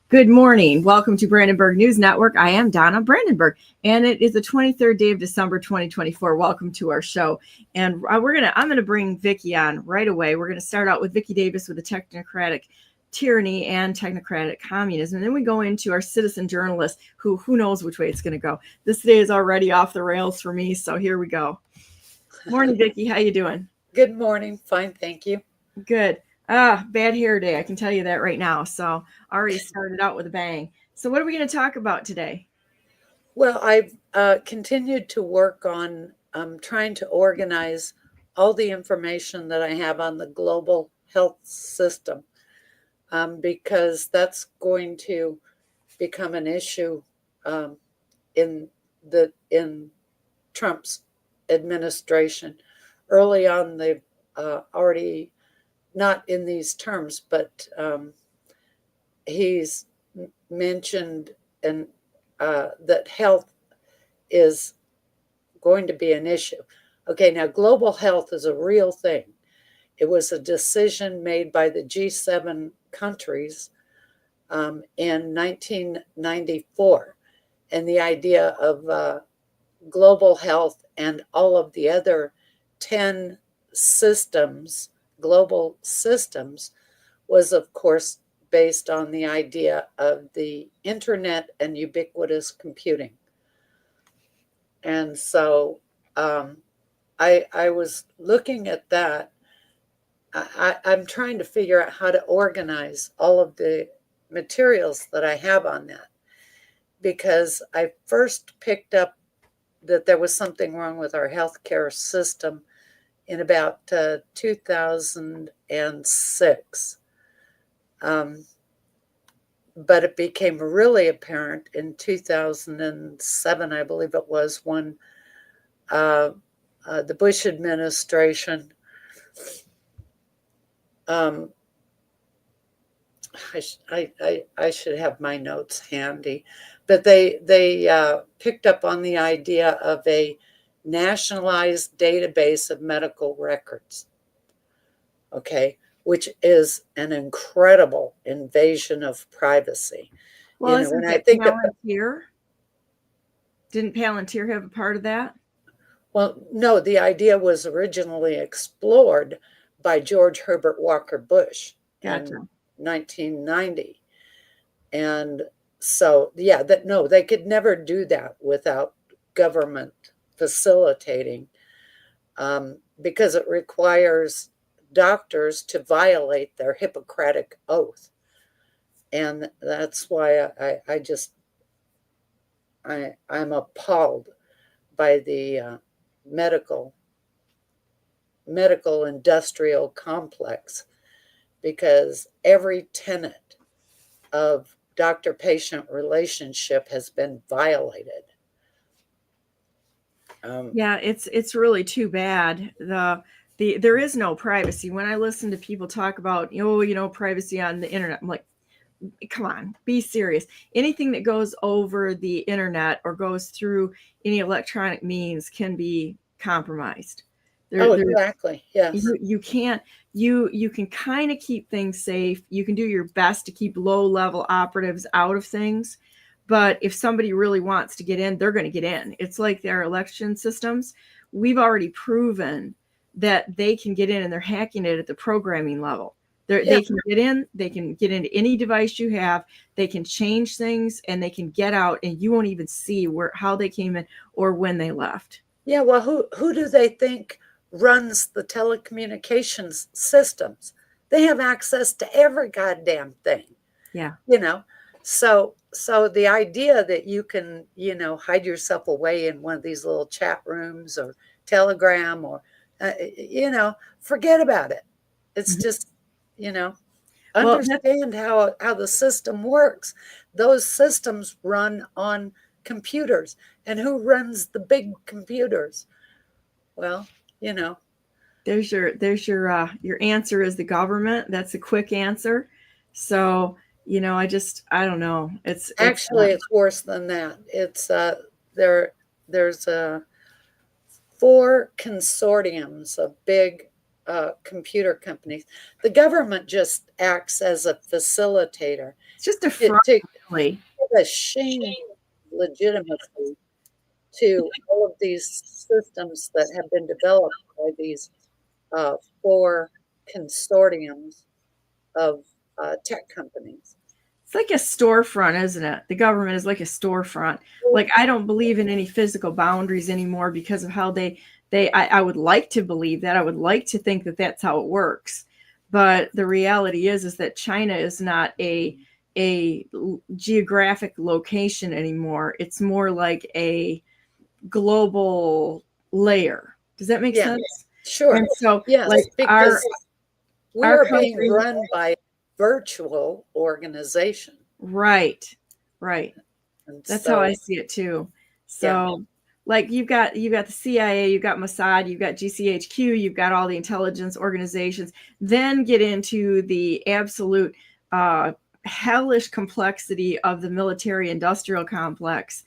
Good morning. Welcome to Brandenburg News Network. I am Donna Brandenburg, and it is the 23rd day of December, 2024. Welcome to our show. And I'm going to bring Vicky on right away. We're going to start out with Vicky Davis with the Technocratic Tyranny and Technocratic Communism. And then we go into our citizen journalist who knows which way it's going to go. This day is already off the rails for me, so here we go. Morning, Vicky. How you doing? Good morning. Fine, thank you. Good. Bad hair day. I can tell you that right now. So already started out with a bang. So what are we going to talk about today? Well, I've continued to work on trying to organize all the information that I have on the global health system because that's going to become an issue in Trump's administration. Early on, they've already, not in these terms, but he's mentioned that health is going to be an issue. Okay, now global health is a real thing. It was a decision made by the G7 countries in 1994. And the idea of global health and all of the other 10 systems, global systems, was of course based on the idea of the internet and ubiquitous computing. And so I was looking at that. I'm trying to figure out how to organize all of the materials that I have on that, because I first picked up that there was something wrong with our healthcare system in about 2006. But it became really apparent in 2007, I believe it was, when the Bush administration, I should have my notes handy, but they picked up on the idea of a nationalized database of medical records, okay, which is an incredible invasion of privacy. Well, isn't it Palantir? Didn't Palantir have a part of that? Well, no, the idea was originally explored by George Herbert Walker Bush in 1990. And so, yeah, they could never do that without government facilitating, because it requires doctors to violate their Hippocratic oath. And that's why I'm appalled by the medical industrial complex, because every tenet of doctor-patient relationship has been violated. Yeah, it's really too bad. There is no privacy. When I listen to people talk about, privacy on the internet, I'm like, come on, be serious. Anything that goes over the internet or goes through any electronic means can be compromised. Exactly. Yes. You can't. You can kind of keep things safe. You can do your best to keep low-level operatives out of things. But if somebody really wants to get in, they're going to get in. It's like their election systems. We've already proven that they can get in, and they're hacking it at the programming level. They can get in, they can get into any device you have, they can change things, and they can get out, and you won't even see how they came in or when they left. Yeah, well, who do they think runs the telecommunications systems? They have access to every goddamn thing. Yeah. So the idea that you can, hide yourself away in one of these little chat rooms or Telegram or, forget about it. It's just, understand how the system works. Those systems run on computers. And who runs the big computers? Well, there's your answer is the government. That's a quick answer. So, I don't know. It's worse than that. It's there's 4 consortiums of big computer companies. The government just acts as a facilitator. It's just a front, to really. give a shame legitimacy to all of these systems that have been developed by these 4 consortiums of tech companies. It's like a storefront, isn't it? The government is like a storefront. Like, I don't believe in any physical boundaries anymore because of how I would like to believe that. I would like to think that that's how it works. But the reality is that China is not a geographic location anymore. It's more like a global layer. Does that make sense? Sure. And so, yes, like, because we our are being country, run by a virtual organization. Right. And that's how I see it too. So, like, you've got the CIA, you've got Mossad, you've got GCHQ, you've got all the intelligence organizations. Then get into the absolute hellish complexity of the military-industrial complex.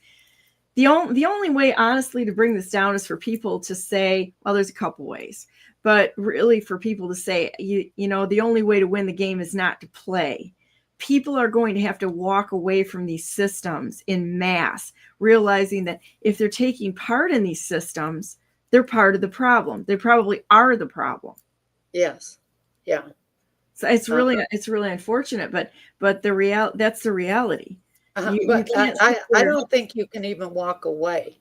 The only way, honestly, to bring this down is for people to say, well, there's a couple ways, but really for people to say, the only way to win the game is not to play. People are going to have to walk away from these systems in mass, realizing that if they're taking part in these systems, they're part of the problem. They probably are the problem. Yes. Yeah. So it's really unfortunate, but that's the reality. But I don't think you can even walk away,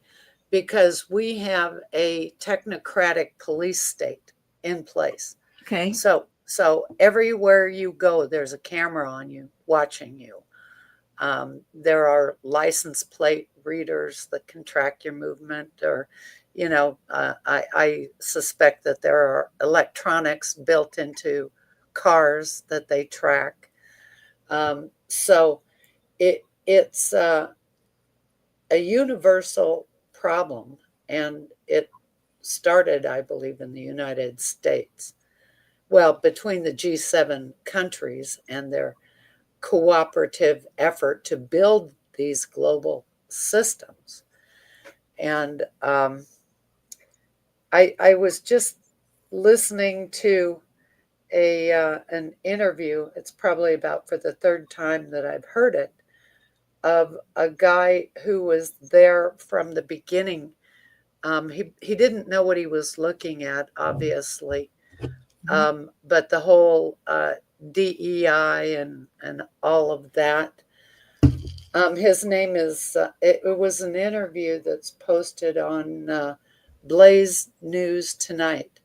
because we have a technocratic police state in place. Okay. So everywhere you go, there's a camera on you, watching you. There are license plate readers that can track your movement, or, I suspect that there are electronics built into cars that they track. So it's a universal problem, and it started, I believe, in the United States. Well, between the G7 countries and their cooperative effort to build these global systems. And I was just listening to an interview. It's probably about for the 3rd time that I've heard it, of a guy who was there from the beginning. He didn't know what he was looking at, obviously, but the whole DEI and all of that. His name is, it was an interview that's posted on Blaze News tonight.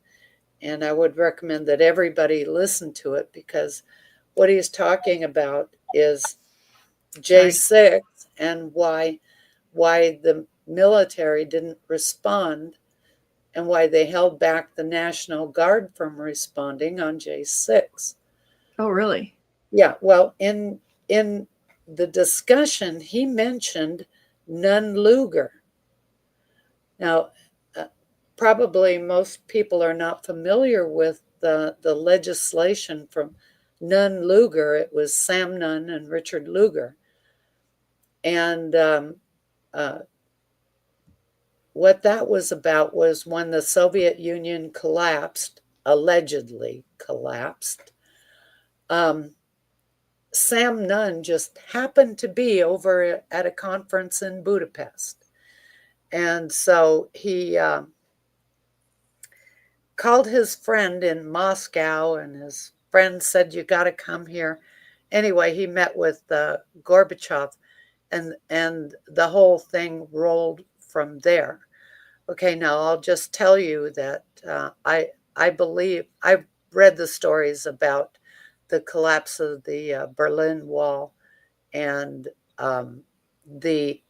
And I would recommend that everybody listen to it, because what he's talking about is J6 and why the military didn't respond, and why they held back the National Guard from responding on J6. Oh, really? Yeah. Well, in the discussion, he mentioned Nunn-Lugar. Now, probably most people are not familiar with the legislation from Nunn-Lugar. It was Sam Nunn and Richard Lugar. And what that was about was when the Soviet Union collapsed, allegedly collapsed, Sam Nunn just happened to be over at a conference in Budapest. And so he called his friend in Moscow and his friend said, you got to come here. Anyway, he met with Gorbachev, and the whole thing rolled from there. Okay, now I'll just tell you that I believe I've read the stories about the collapse of the Berlin Wall and the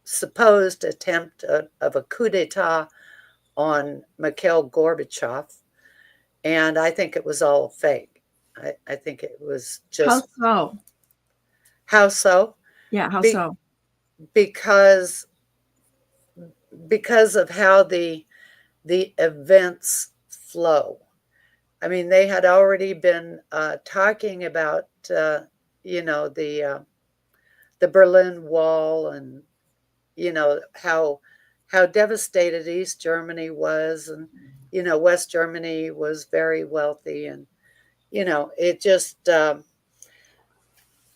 supposed attempt of a coup d'état on Mikhail Gorbachev, and I think it was all fake. I think it was How just so? how so? Yeah, how Be, so? because of how the events flow. I mean, they had already been talking about the Berlin Wall, and how devastated East Germany was, and West Germany was very wealthy, and it just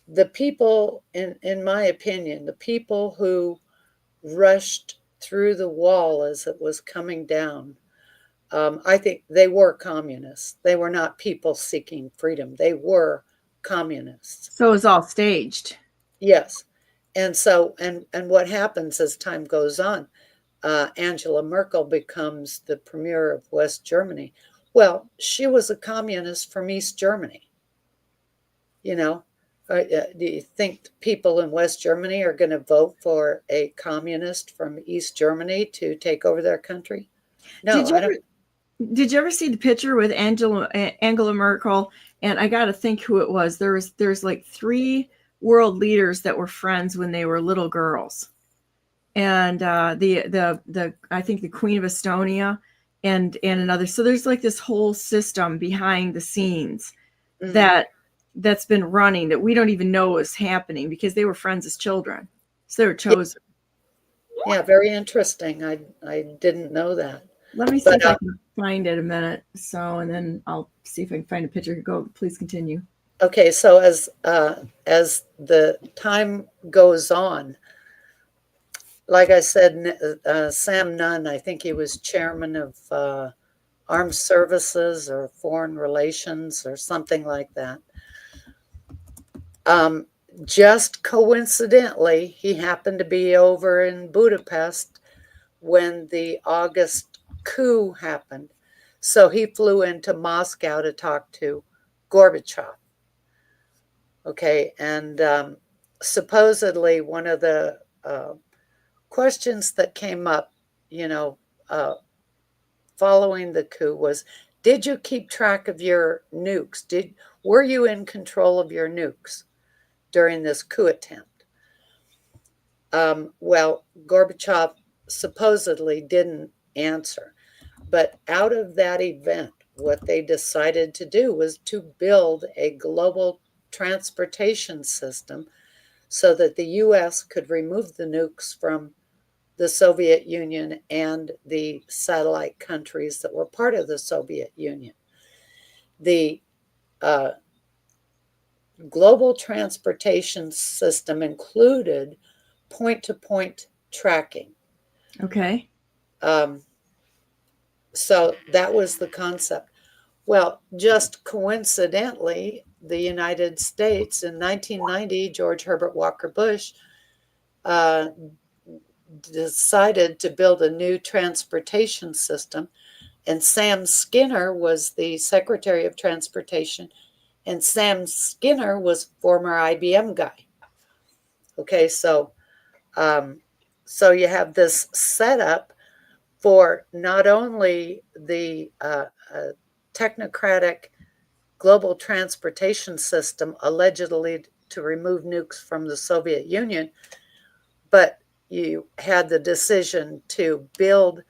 the people, in my opinion, the people who rushed through the wall as it was coming down, I think they were communists. They were not people seeking freedom. They were communists. So it was all staged. Yes. And so, and what happens as time goes on, Angela Merkel becomes the premier of West Germany. Well, she was a communist from East Germany. Do you think people in West Germany are going to vote for a communist from East Germany to take over their country? No, I don't. Did you ever see the picture with Angela Merkel? And I got to think who it was. There's like 3 world leaders that were friends when they were little girls, and the I think the Queen of Estonia and another. So there's like this whole system behind the scenes that's been running that we don't even know is happening because they were friends as children. So they were chosen. Yeah, very interesting. I didn't know that. Let me see if I can find it a minute. So, and then I'll see if I can find a picture. Go, please continue. Okay, so as the time goes on, like I said, Sam Nunn, I think he was chairman of Armed Services or Foreign Relations or something like that. Just coincidentally, he happened to be over in Budapest when the August coup happened. So he flew into Moscow to talk to Gorbachev. Okay, and supposedly one of the questions that came up, following the coup was, did you keep track of your nukes? Were you in control of your nukes during this coup attempt? Well, Gorbachev supposedly didn't answer. But out of that event, what they decided to do was to build a global transportation system so that the US could remove the nukes from the Soviet Union and the satellite countries that were part of the Soviet Union. The global transportation system included point-to-point tracking. Okay. So that was the concept. Well, just coincidentally, the United States in 1990, George Herbert Walker Bush decided to build a new transportation system, and Sam Skinner was the Secretary of Transportation, and Sam Skinner was former IBM guy. Okay, so you have this setup for not only the technocratic global transportation system allegedly to remove nukes from the Soviet Union, but you had the decision to build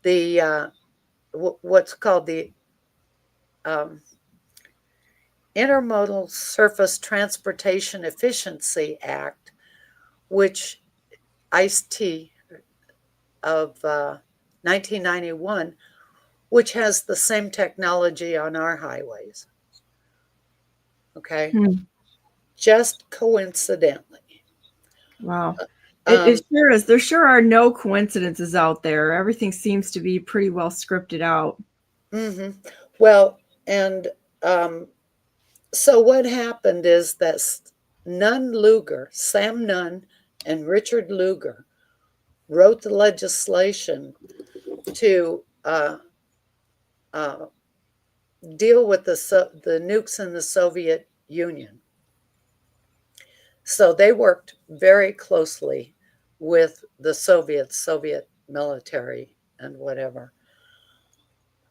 the what's called the Intermodal Surface Transportation Efficiency Act, which ICE-T of 1991, which has the same technology on our highways. Okay. Just coincidentally. Wow. It sure is. There sure are no coincidences out there. Everything seems to be pretty well scripted out. Well, and So what happened is that Sam Nunn and Richard Lugar wrote the legislation to deal with the nukes in the Soviet Union. So they worked very closely with the Soviet military and whatever.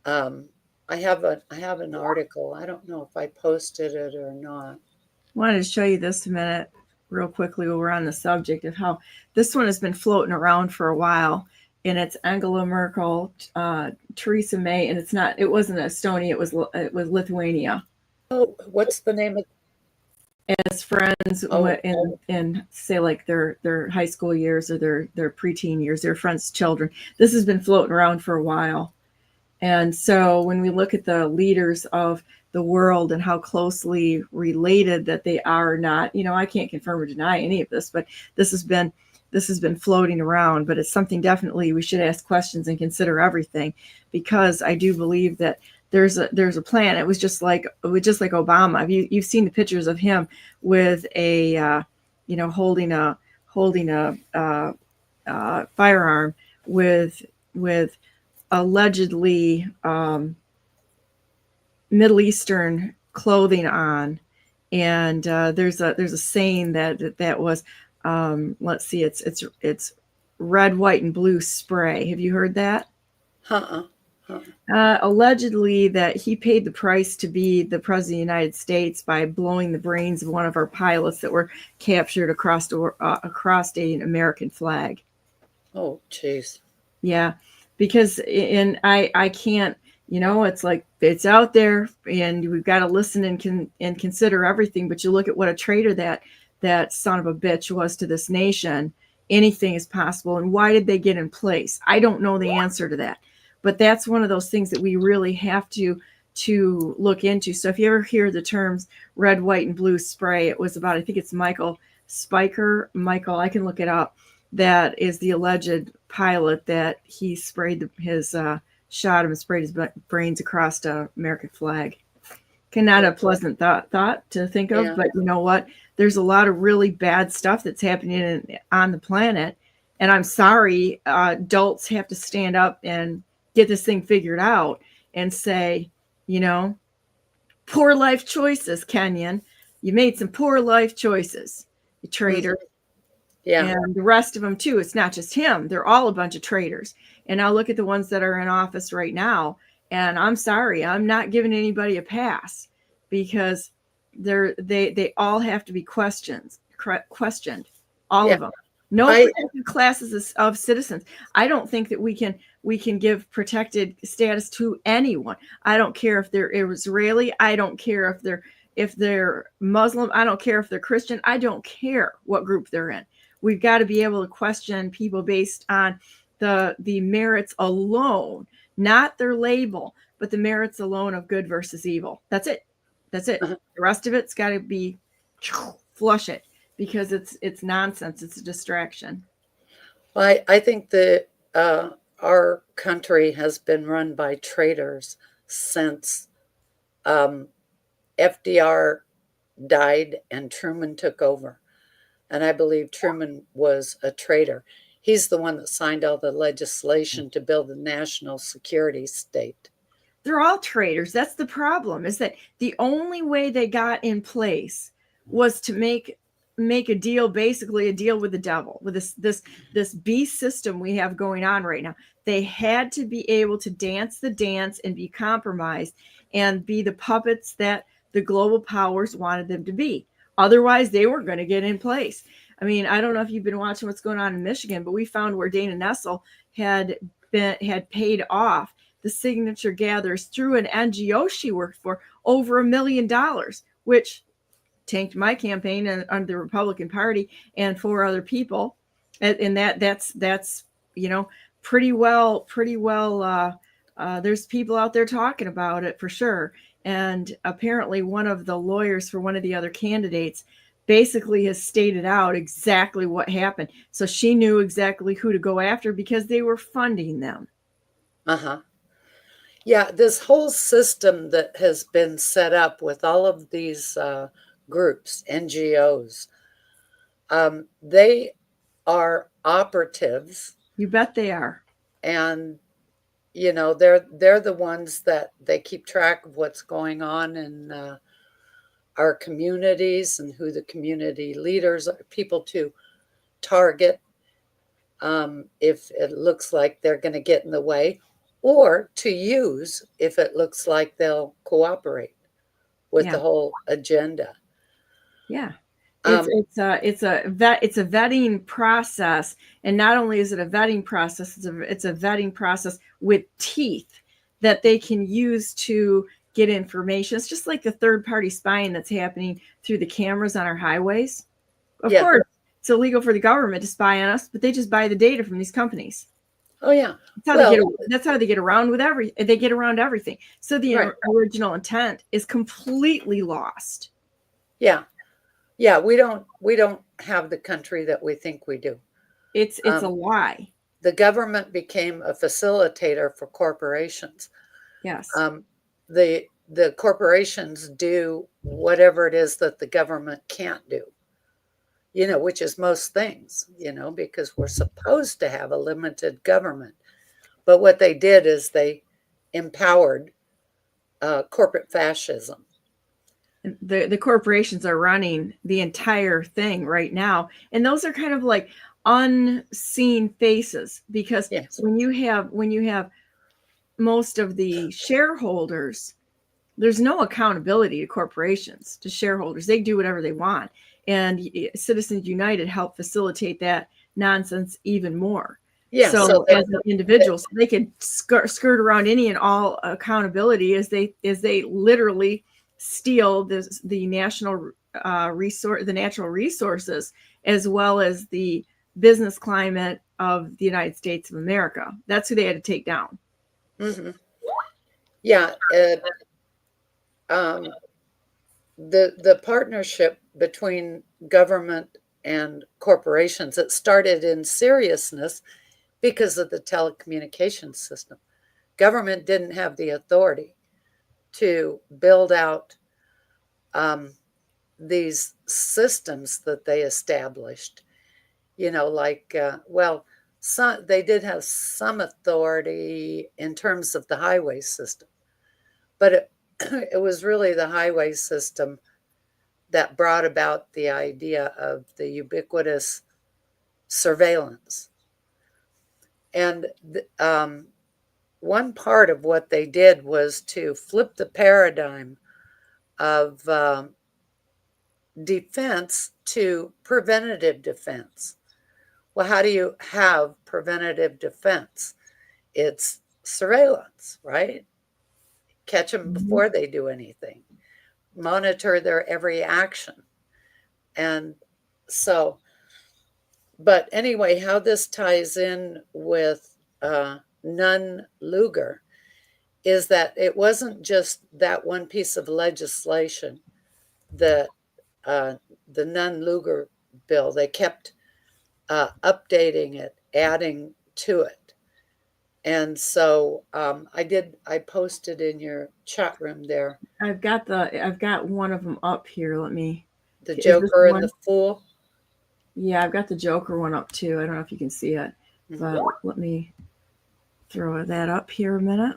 I have an article. I don't know if I posted it or not. I wanted to show you this a minute real quickly while we're on the subject of how this one has been floating around for a while. And it's Angela Merkel, Theresa May, and it wasn't Estonia, it was Lithuania. Oh, what's the name of as friends in say like their high school years or their preteen years, their friends' children. This has been floating around for a while. And so when we look at the leaders of the world and how closely related that they are or not, I can't confirm or deny any of this, but this has been floating around. But it's something definitely we should ask questions and consider everything, because I do believe that there's a plan. It was just like Obama. You've seen the pictures of him with a holding a firearm with allegedly Middle Eastern clothing on, and there's a saying that was let's see, it's red, white, and blue spray. Have you heard that? Allegedly that he paid the price to be the president of the United States by blowing the brains of one of our pilots that were captured across an American flag. Oh, jeez. Yeah, because I can't, it's like it's out there and we've got to listen and consider everything. But you look at what a traitor that son of a bitch was to this nation. Anything is possible. And why did they get in place? I don't know the answer to that. But that's one of those things that we really have to look into. So if you ever hear the terms red, white, and blue spray, it was about, I think it's Michael Spiker. Michael, I can look it up. That is the alleged pilot that he sprayed shot him and sprayed his brains across the American flag. Not a pleasant thought to think of, but you know what? There's a lot of really bad stuff that's happening on the planet. And I'm sorry, adults have to stand up and get this thing figured out and say, poor life choices, Kenyon. You made some poor life choices, you traitor. Yeah. And the rest of them too. It's not just him. They're all a bunch of traitors. And now look at the ones that are in office right now. And I'm sorry, I'm not giving anybody a pass, because they all have to be questioned. All of them. No protected classes of citizens. I don't think that we can give protected status to anyone. I don't care if they're Israeli. I don't care if they're Muslim. I don't care if they're Christian. I don't care what group they're in. We've got to be able to question people based on the merits alone, not their label, but the merits alone of good versus evil. That's it. The rest of it's got to be flush it, because it's nonsense. It's a distraction. Well, I think that our country has been run by traitors since FDR died and Truman took over. And I believe Truman was a traitor. He's the one that signed all the legislation to build a national security state. They're all traitors. That's the problem, is that the only way they got in place was to make a deal, basically a deal with the devil, with this beast system we have going on right now. They had to be able to dance the dance and be compromised and be the puppets that the global powers wanted them to be. Otherwise, they weren't going to get in place. I mean, I don't know if you've been watching what's going on in Michigan, but we found where Dana Nessel had paid off the signature gatherers through an NGO she worked for over $1 million, which tanked my campaign under the Republican Party and 4 other people. And that's pretty well. There's people out there talking about it for sure. And apparently one of the lawyers for one of the other candidates basically has stated out exactly what happened. So she knew exactly who to go after because they were funding them. Yeah, this whole system that has been set up with all of these groups, NGOs, they are operatives, You bet they are. and they're the ones that they keep track of what's going on in our communities and who the community leaders are, people to target if it looks like they're going to get in the way, or to use if it looks like they'll cooperate with Yeah. the whole agenda. Yeah. It's Um, it's a vetting process, and not only is it a vetting process, it's a vetting process with teeth that they can use to get information. It's just like the third party spying that's happening through the cameras on our highways. Of yeah. course, it's illegal for the government to spy on us, but they just buy the data from these companies. Oh, yeah. That's Well, how they get around with they get around everything. So the right. original intent is completely lost. Yeah. Yeah. We don't have the country that we think we do. It's a Um, lie. the government became a facilitator for corporations. Yes. Um, the corporations do whatever it is that the government can't do, which is most things, because we're supposed to have a limited government. But what they did is they empowered corporate fascism. The corporations are running the entire thing right now, and those are kind of like unseen faces, because Yes. when you have most of the shareholders, there's no accountability to corporations, to shareholders. They do whatever they want, and Citizens United helped facilitate that nonsense even more. Yeah. So as an individual, so they could skirt around any and all accountability as they literally steal the national the natural resources, as well as the business climate of the United States of America. That's who they had to take down. Mm-hmm. Yeah. Um, the partnership between government and corporations, it started in seriousness because of the telecommunications system. Government didn't have the authority to build out these systems that they established. They did have some authority in terms of the highway system, but it was really the highway system that brought about the idea of the ubiquitous surveillance. And one part of what they did was to flip the paradigm of defense to preventative defense. Well, how do you have preventative defense? It's surveillance, right? Catch them Mm-hmm. before they do anything, monitor their every action. And so, but anyway, how this ties in with Nunn-Lugar is that it wasn't just that one piece of legislation, the the Nunn-Lugar bill. They kept updating it, adding to it. And so I posted in your chat room there. I've got one of them up here. Let me. The Is this Joker and one? the Fool. Yeah, I've got the Joker one up too. I don't know if you can see it, but let me throw that up here a minute.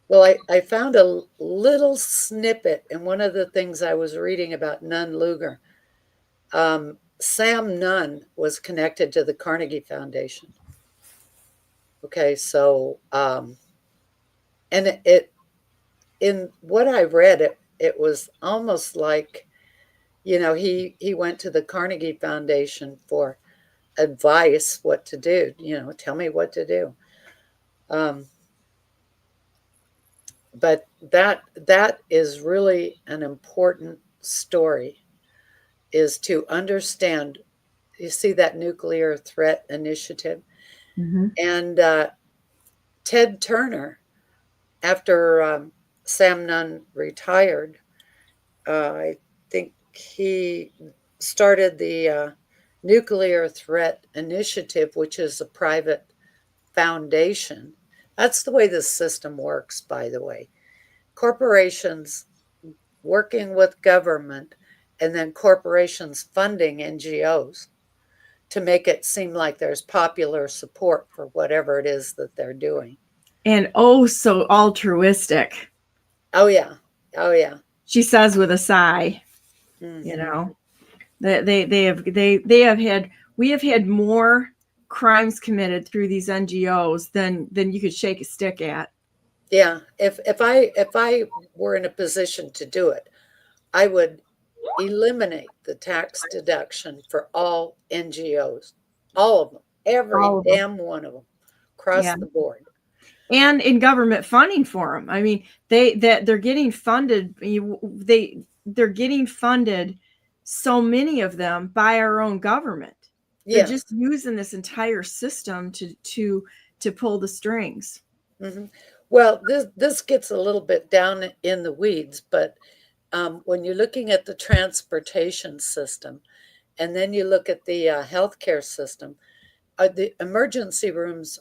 Well, I found a little snippet in one of the things I was reading about Nunn-Lugar. Sam Nunn was connected to the Carnegie Foundation. Okay, so and it in what I read, it was almost like, he went to the Carnegie Foundation for advice, what to do. Tell me what to do. But that is really an important story, is to understand. You see that nuclear threat initiative, and Ted Turner, after Sam Nunn retired, I think he started the Nuclear Threat Initiative, which is a private foundation That's the way the system works, by the way. Corporations working with government, and then corporations funding NGOs to make it seem like there's popular support for whatever it is that they're doing. And oh, so altruistic. Oh, yeah. Oh, yeah. She says with a sigh, Mm-hmm. you know, they have had, we have had more crimes committed through these NGOs than you could shake a stick at. Yeah. If I were in a position to do it, I would eliminate the tax deduction for all NGOs, all of them, every All of them. damn one of them, across Yeah. the board. And in government funding for them. I mean, they're getting funded. They're getting funded, so many of them, by our own government. They're Yeah. just using this entire system to pull the strings. Mm-hmm. Well, this gets a little bit down in the weeds, but when you're looking at the transportation system, and then you look at the healthcare system, the emergency rooms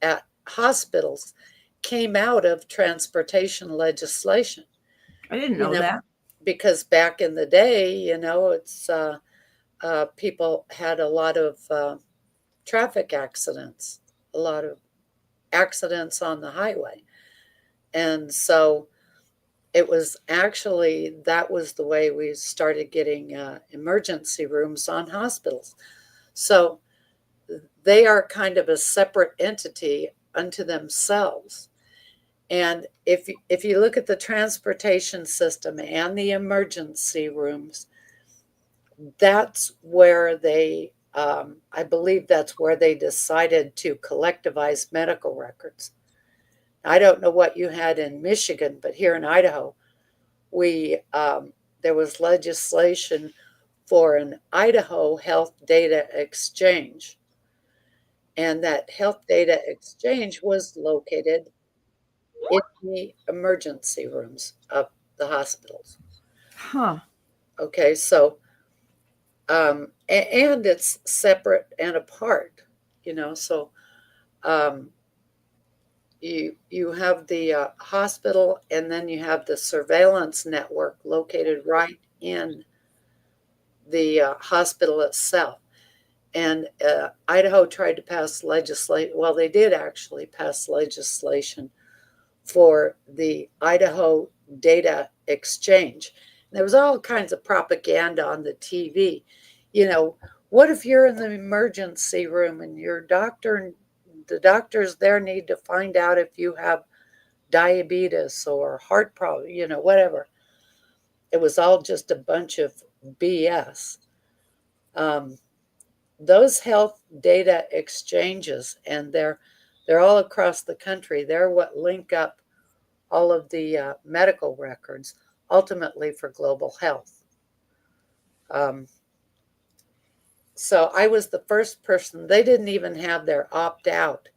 at hospitals came out of transportation legislation. I didn't know that. Because back in the day, it's people had a lot of traffic accidents, a lot of accidents on the highway. And so it was actually, that was the way we started getting emergency rooms on hospitals. So they are kind of a separate entity unto themselves. And if you look at the transportation system and the emergency rooms, that's where they, I believe that's where they decided to collectivize medical records. I don't know what you had in Michigan, but here in Idaho, there was legislation for an Idaho health data exchange. And that health data exchange was located in the emergency rooms of the hospitals. Huh. Okay, so and it's separate and apart, so um, you have the hospital, and then you have the surveillance network located right in the hospital itself. And Idaho tried to pass legislation. Well, they did actually pass legislation for the Idaho data exchange. There was all kinds of propaganda on the TV. What if you're in the emergency room and the doctors there need to find out if you have diabetes or heart problem, whatever. It was all just a bunch of BS. Those health data exchanges, and they're all across the country. They're what link up all of the medical records, ultimately for global health. So I was the first person. They didn't even have their opt-out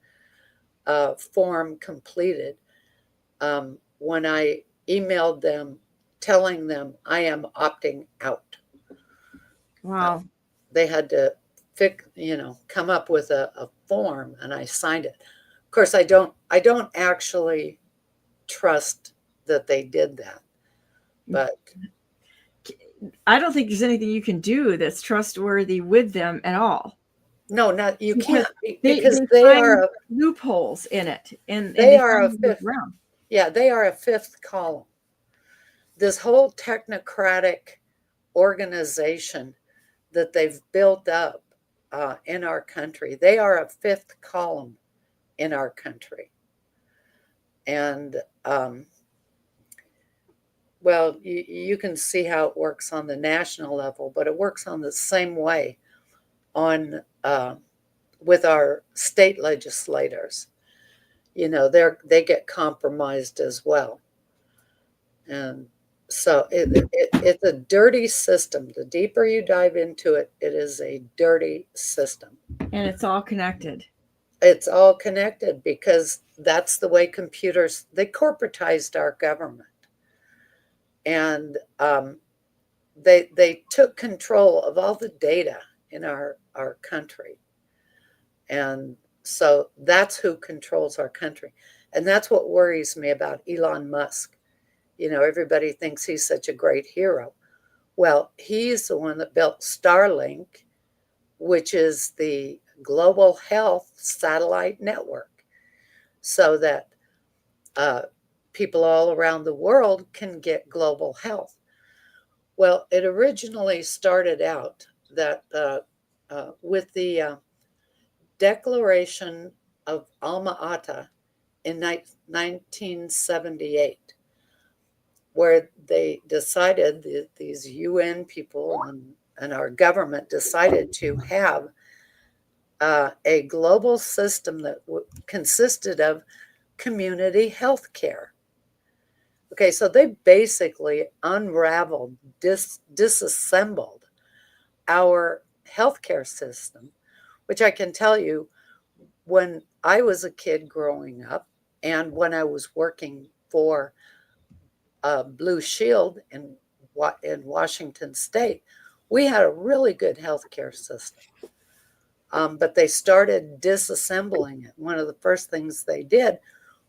form completed when I emailed them telling them I am opting out. Wow. They had to come up with a form, and I signed it. Of course, I don't actually trust that they did that, but I don't think there's anything you can do that's trustworthy with them at all. no, not you Because can't, because they find are loopholes in it, and they they are a find ways fifth. around. Yeah, they are a fifth column. This whole technocratic organization that they've built up in our country, they are a fifth column in our country. And well, you can see how it works on the national level, but it works on the same way on with our state legislators. They get compromised as well. And so it's a dirty system. The deeper you dive into it, it is a dirty system. And it's all connected. It's all connected because that's the way they corporatized our government. And they took control of all the data in our country. And So that's who controls our country. And that's what worries me about Elon Musk. Everybody thinks he's such a great hero. Well, he's the one that built Starlink, which is the global health satellite network, so that people all around the world can get global health. Well, it originally started out that with the Declaration of Alma Ata in 1978, where they decided, these UN people and our government decided to have a global system that consisted of community health care. Okay, so they basically unraveled, disassembled our healthcare system, which I can tell you, when I was a kid growing up and when I was working for Blue Shield in Washington State, we had a really good healthcare system. But they started disassembling it. One of the first things they did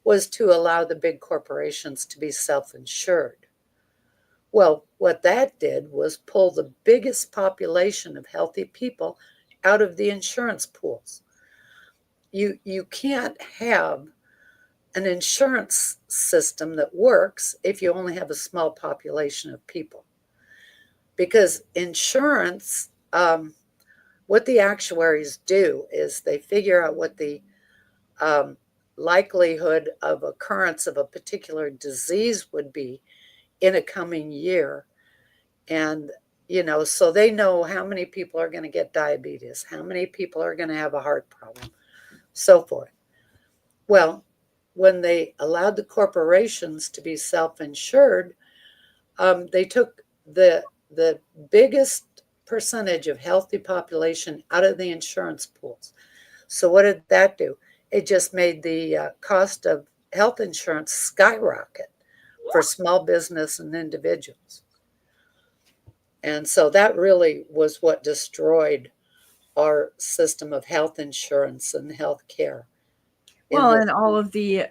was to allow the big corporations to be self-insured. Well, what that did was pull the biggest population of healthy people out of the insurance pools. You can't have an insurance system that works if you only have a small population of people. Because insurance, what the actuaries do is they figure out what the likelihood of occurrence of a particular disease would be in a coming year. And, so they know how many people are going to get diabetes, how many people are going to have a heart problem, so forth. Well, when they allowed the corporations to be self-insured, they took the biggest percentage of healthy population out of the insurance pools. So what did that do? It just made the cost of health insurance skyrocket for small business and individuals. And so that really was what destroyed our system of health insurance and health care. Well, and all of the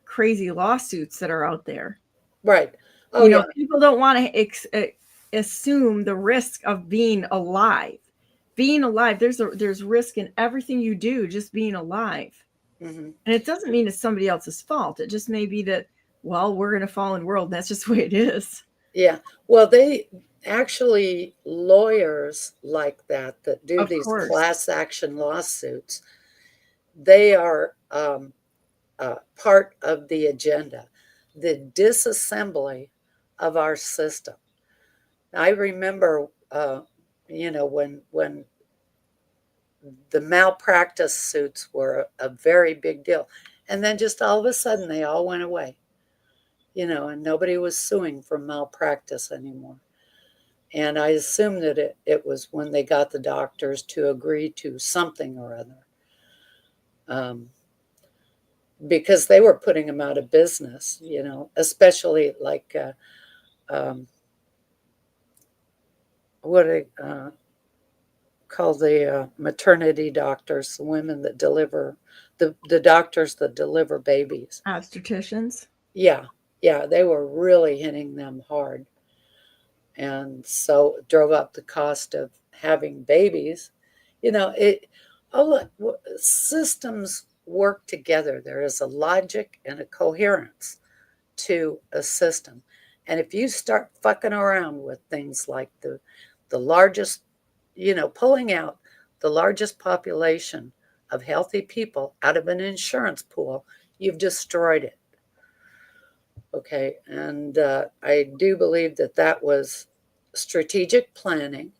crazy lawsuits that are out there. Right. Oh, yeah. People don't want to assume the risk of being alive. Being alive, there's risk in everything you do, just being alive. Mm-hmm. And it doesn't mean it's somebody else's fault. It just may be that, well, we're in a fallen world. And that's just the way it is. Yeah. Well, they actually, lawyers like that do these class action lawsuits, they are part of the agenda, the disassembly of our system. I remember, when the malpractice suits were a very big deal. And then just all of a sudden, they all went away, and nobody was suing for malpractice anymore. And I assume that it was when they got the doctors to agree to something or other. Because they were putting them out of business, especially like what they call the maternity doctors, the women that deliver, the doctors that deliver babies. Obstetricians. Yeah, they were really hitting them hard. And so it drove up the cost of having babies. Systems work together. There is a logic and a coherence to a system. And if you start fucking around with things like the largest, pulling out the largest population of healthy people out of an insurance pool, you've destroyed it. Okay, and I do believe that was strategic planning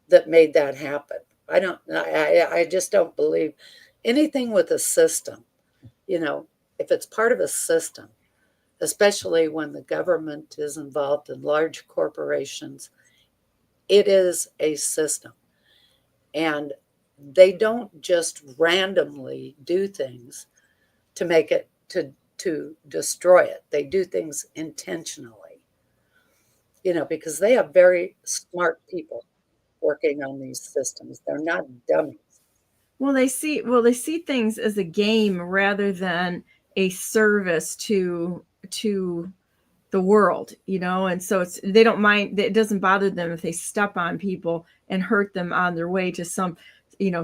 that made that happen. I just don't believe anything with a system, if it's part of a system, especially when the government is involved in large corporations, it is a system. And they don't just randomly do things to make it, to destroy it. They do things intentionally, because they have very smart people. working on these systems. They're not dummies. Well, they see things as a game rather than a service to the world, and so they don't mind. It doesn't bother them if they step on people and hurt them on their way to some,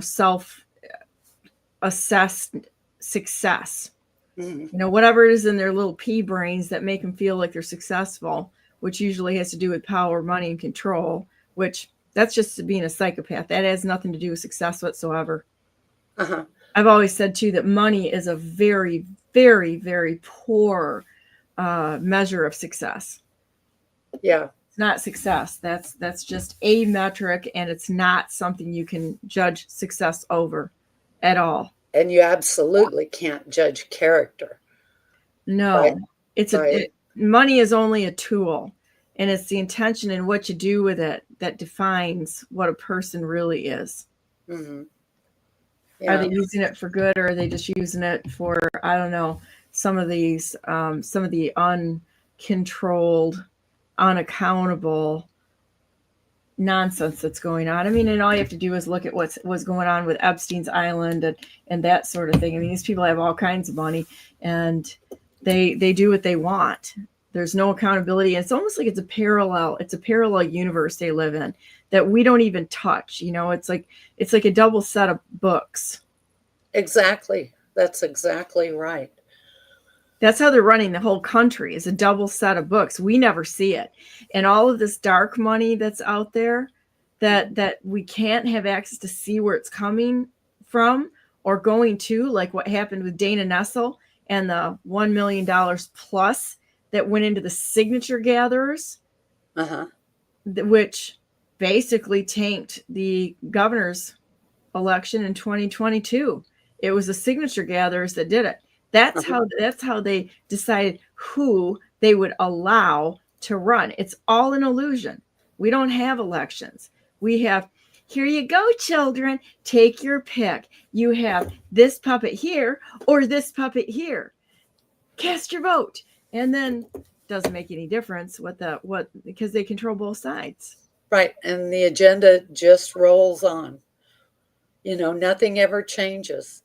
self-assessed success. Whatever it is in their little pea brains that make them feel like they're successful, which usually has to do with power, money, and control, which that's just being a psychopath. That has nothing to do with success whatsoever. I've always said too that money is a very, very, very poor measure of success. Yeah, it's not success. That's just a metric, and it's not something you can judge success over at all. And you absolutely can't judge character. No, money is only a tool, and it's the intention and what you do with it that defines what a person really is. Are they using it for good, or are they just using it for, I don't know, some of the uncontrolled, unaccountable nonsense that's going on? I mean, and all you have to do is look at what's going on with Epstein's Island and that sort of thing. I mean, these people have all kinds of money, and they do what they want. There's no accountability. It's almost like it's a parallel universe they live in that we don't even touch. It's like a double set of books. Exactly. That's exactly right. That's how they're running the whole country, is a double set of books. We never see it. And all of this dark money that's out there that we can't have access to see where it's coming from or going to, like what happened with Dana Nessel and the $1 million plus that went into the signature gatherers, which basically tanked the governor's election in 2022. It was the signature gatherers that did it. That's how they decided who they would allow to run. It's all an illusion. We don't have elections. We have, here you go, children, take your pick. You have this puppet here or this puppet here. Cast your vote. And then it doesn't make any difference because they control both sides. Right. And the agenda just rolls on. Nothing ever changes.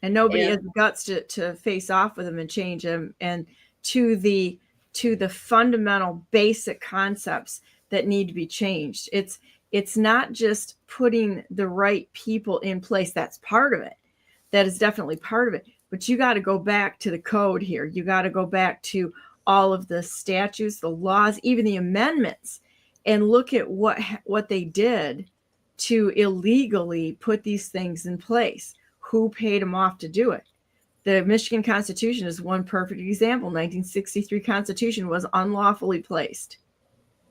And nobody has the guts to face off with them and change them, and to the fundamental basic concepts that need to be changed. It's not just putting the right people in place. That's part of it. That is definitely part of it. But you got to go back to the code here. You got to go back to all of the statutes, the laws, even the amendments, and look at what they did to illegally put these things in place. Who paid them off to do it? The Michigan Constitution is one perfect example. 1963 Constitution was unlawfully placed,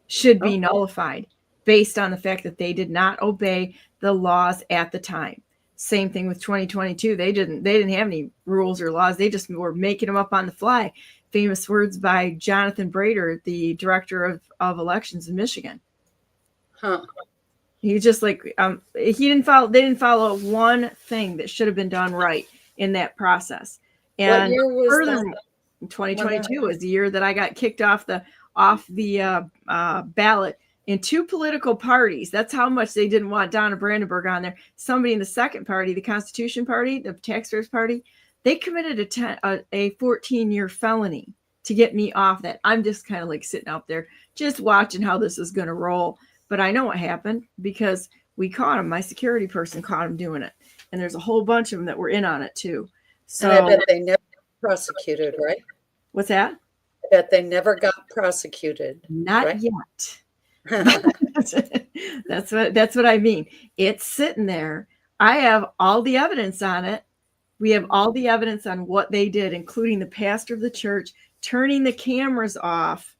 should be nullified based on the fact that they did not obey the laws at the time. Same thing with 2022. They didn't have any rules or laws. They just were making them up on the fly. Famous words by Jonathan Brader, the director of elections in Michigan. He just they didn't follow one thing that should have been done right in that process. And what year was that? 2022 was the year that I got kicked off the ballot in two political parties. That's how much they didn't want Donna Brandenburg on there. Somebody in the second party, the Constitution Party, the Taxpayers Party, they committed a 14-year felony to get me off that. I'm just kind of like sitting out there just watching how this is going to roll. But I know what happened because we caught him. My security person caught him doing it. And there's a whole bunch of them that were in on it too. So and I bet they never got prosecuted, right? What's that? I bet they never got prosecuted. Not yet. That's what I mean. It's sitting there. I have all the evidence on it. We have all the evidence on what they did, including the pastor of the church turning the cameras off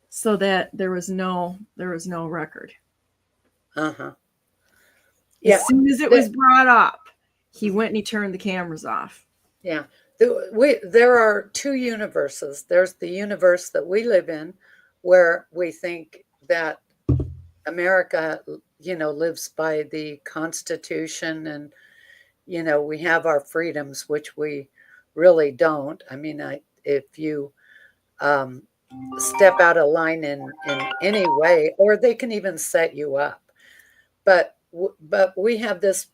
so that there was no record. Yeah. As soon as it was brought up, he went and he turned the cameras off. Yeah. There are two universes. There's the universe that we live in, where we think that America, lives by the Constitution and, we have our freedoms, which we really don't. I mean, if you step out of line in any way, or they can even set you up. But we have this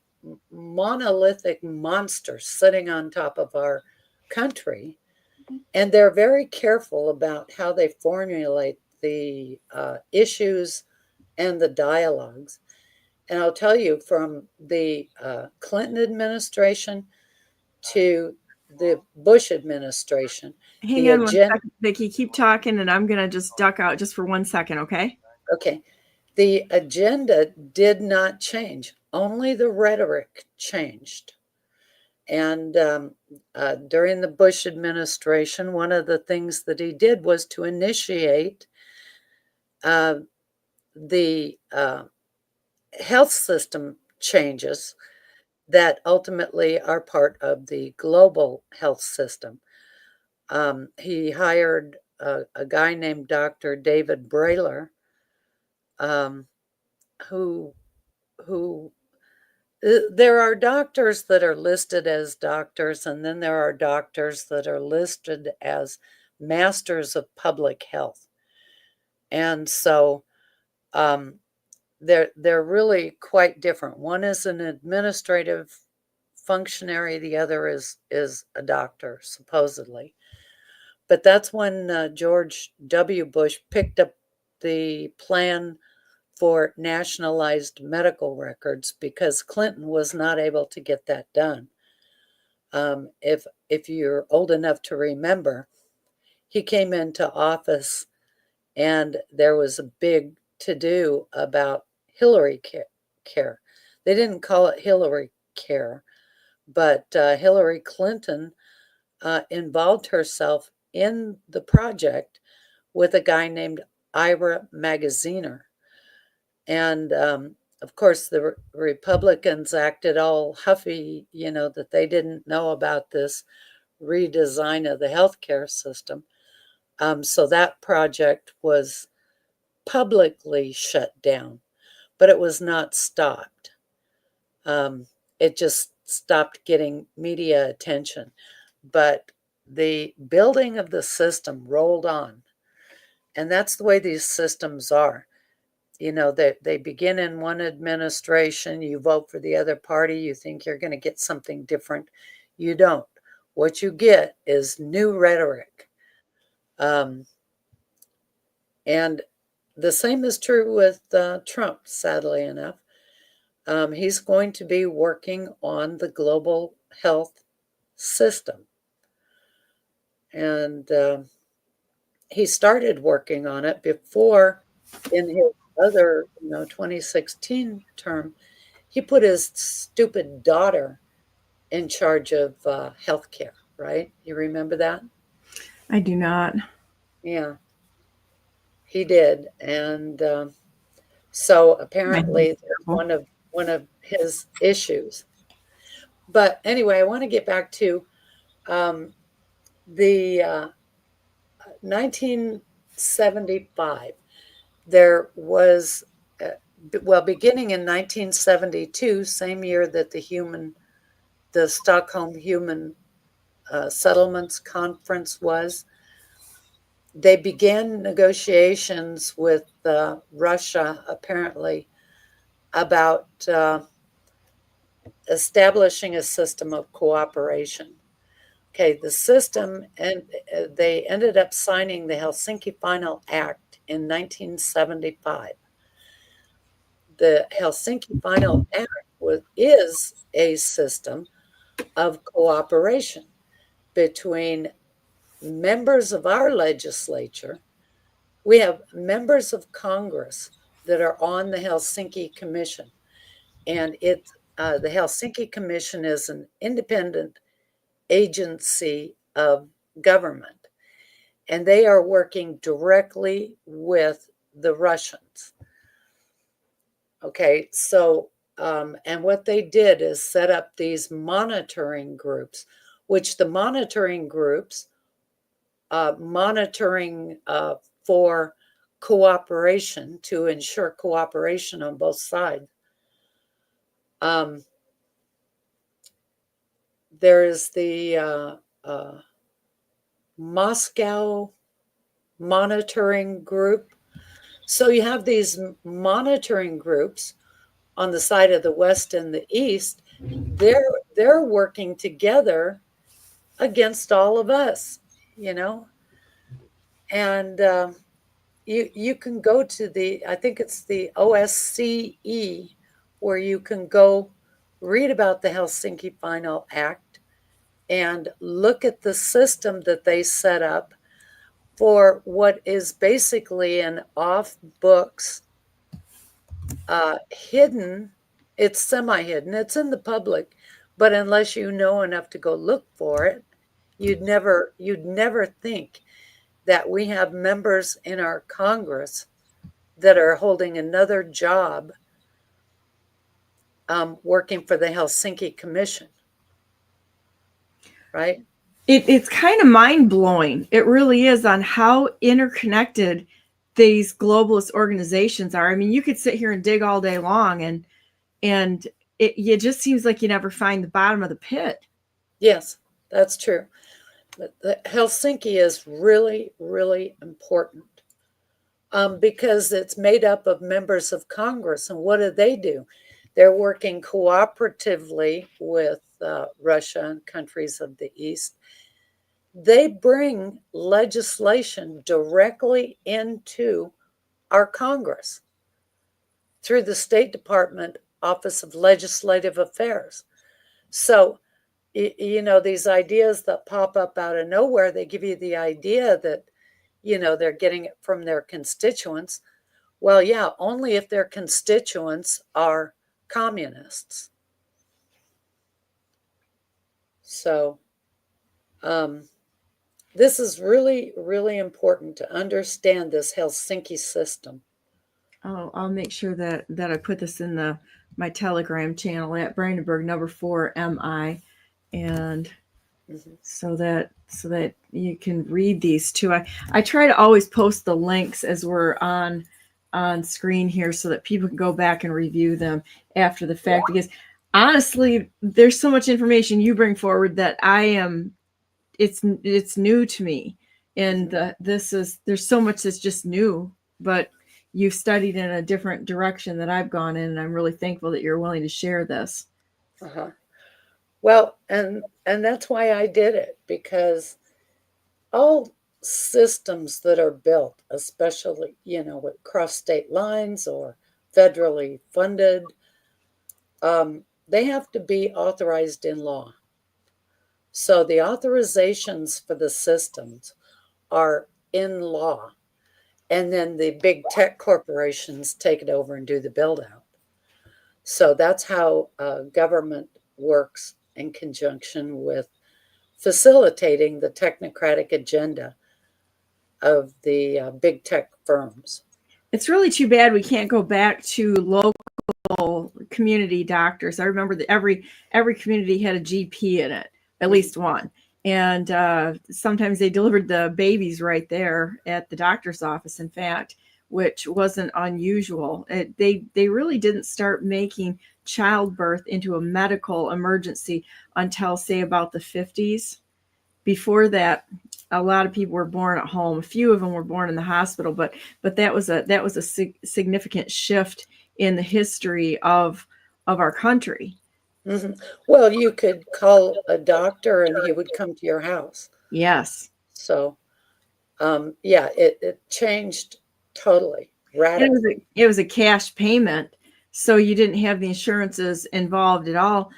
monolithic monster sitting on top of our country, and they're very careful about how they formulate the issues and the dialogues. And I'll tell you, from the Clinton administration to the Bush administration, Hang the on one agenda. second, Vicky. Keep talking, and I'm gonna just duck out just for 1 second, okay? Okay, the agenda did not change. Only the rhetoric changed. And during the Bush administration, one of the things that he did was to initiate the health system changes that ultimately are part of the global health system. He hired a guy named Dr. David Brailer, who who there are doctors that are listed as doctors, and then there are doctors that are listed as masters of public health. And so they're really quite different. One is an administrative functionary, the other is a doctor, supposedly. But that's when George W. Bush picked up the plan for nationalized medical records, because Clinton was not able to get that done. If you're old enough to remember, he came into office and there was a big to-do about Hillary care. They didn't call it Hillary care, but Hillary Clinton involved herself in the project with a guy named Ira Magaziner. And of course, the Republicans acted all huffy, that they didn't know about this redesign of the healthcare system. So that project was publicly shut down, but it was not stopped. It just stopped getting media attention. But the building of the system rolled on. And that's the way these systems are. They begin in one administration, you vote for the other party, you think you're going to get something different. You don't. What you get is new rhetoric. And the same is true with Trump, sadly enough. He's going to be working on the global health system. And he started working on it before, in his other 2016 term, he put his stupid daughter in charge of healthcare, right? You remember that? I do not. Yeah, he did. And so apparently there's one of his issues. But anyway, I want to get back to the 1975. There was, beginning in 1972, same year that the Stockholm Human Settlements Conference was, they began negotiations with Russia, apparently, about establishing a system of cooperation. Okay, the system, and they ended up signing the Helsinki Final Act in 1975. The Helsinki Final Act is a system of cooperation between members of our legislature. We have members of Congress that are on the Helsinki Commission, and the Helsinki Commission is an independent agency of government, and they are working directly with the Russians. Okay, so and what they did is set up these monitoring groups, which the monitoring groups monitoring for cooperation, to ensure cooperation on both sides. There is the Moscow monitoring group. So you have these monitoring groups on the side of the West and the East, they're working together against all of us, you know. And you can go to I think it's the OSCE, where you can go read about the Helsinki Final Act and look at the system that they set up for what is basically an off books, hidden. It's semi-hidden. It's in the public, but unless you know enough to go look for it, you'd never think that we have members in our Congress that are holding another job, working for the Helsinki Commission, right? It's kind of mind-blowing. It really is, on how interconnected these globalist organizations are. I mean, you could sit here and dig all day long, and it just seems like you never find the bottom of the pit. Yes, that's true. The Helsinki is really, really important, because it's made up of members of Congress. And what do? They're working cooperatively with Russia and countries of the East. They bring legislation directly into our Congress through the State Department Office of Legislative Affairs. So, you know, these ideas that pop up out of nowhere, they give you the idea that, you know, they're getting it from their constituents. Well, yeah, only if their constituents are communists. So, this is really, really important to understand this Helsinki system. Oh, I'll make sure that I put this in my Telegram channel at Brandenburg #4MI, and so that you can read these too. I try to always post the links as we're on screen here, so that people can go back and review them after the fact, because honestly, there's so much information you bring forward that it's new to me, and there's so much that's just new, but you've studied in a different direction that I've gone in, and I'm really thankful that you're willing to share this. Well, and that's why I did it, because all systems that are built, especially, you know, with cross state lines or federally funded, they have to be authorized in law. So the authorizations for the systems are in law. And then the big tech corporations take it over and do the build out. So that's how government works in conjunction with facilitating the technocratic agenda of the big tech firms. It's really too bad we can't go back to local community doctors. I remember that every community had a GP in it, at least one. And sometimes they delivered the babies right there at the doctor's office, in fact, which wasn't unusual. They really didn't start making childbirth into a medical emergency until, say, about the 50s. Before that, a lot of people were born at home. A few of them were born in the hospital, but that was a significant shift in the history of our country. Well, you could call a doctor and he would come to your house. Yes. So, yeah, it changed totally, radically. It was a cash payment, so you didn't have the insurances involved at all.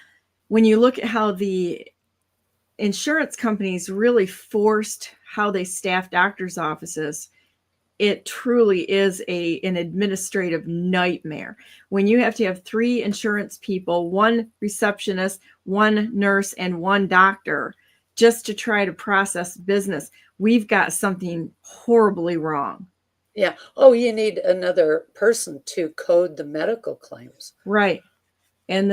When you look at how the insurance companies really forced how they staff doctors' offices, it truly is an administrative nightmare. When you have to have 3 insurance people, 1 receptionist, 1 nurse, and 1 doctor just to try to process business, we've got something horribly wrong. Yeah. Oh, you need another person to code the medical claims. Right. And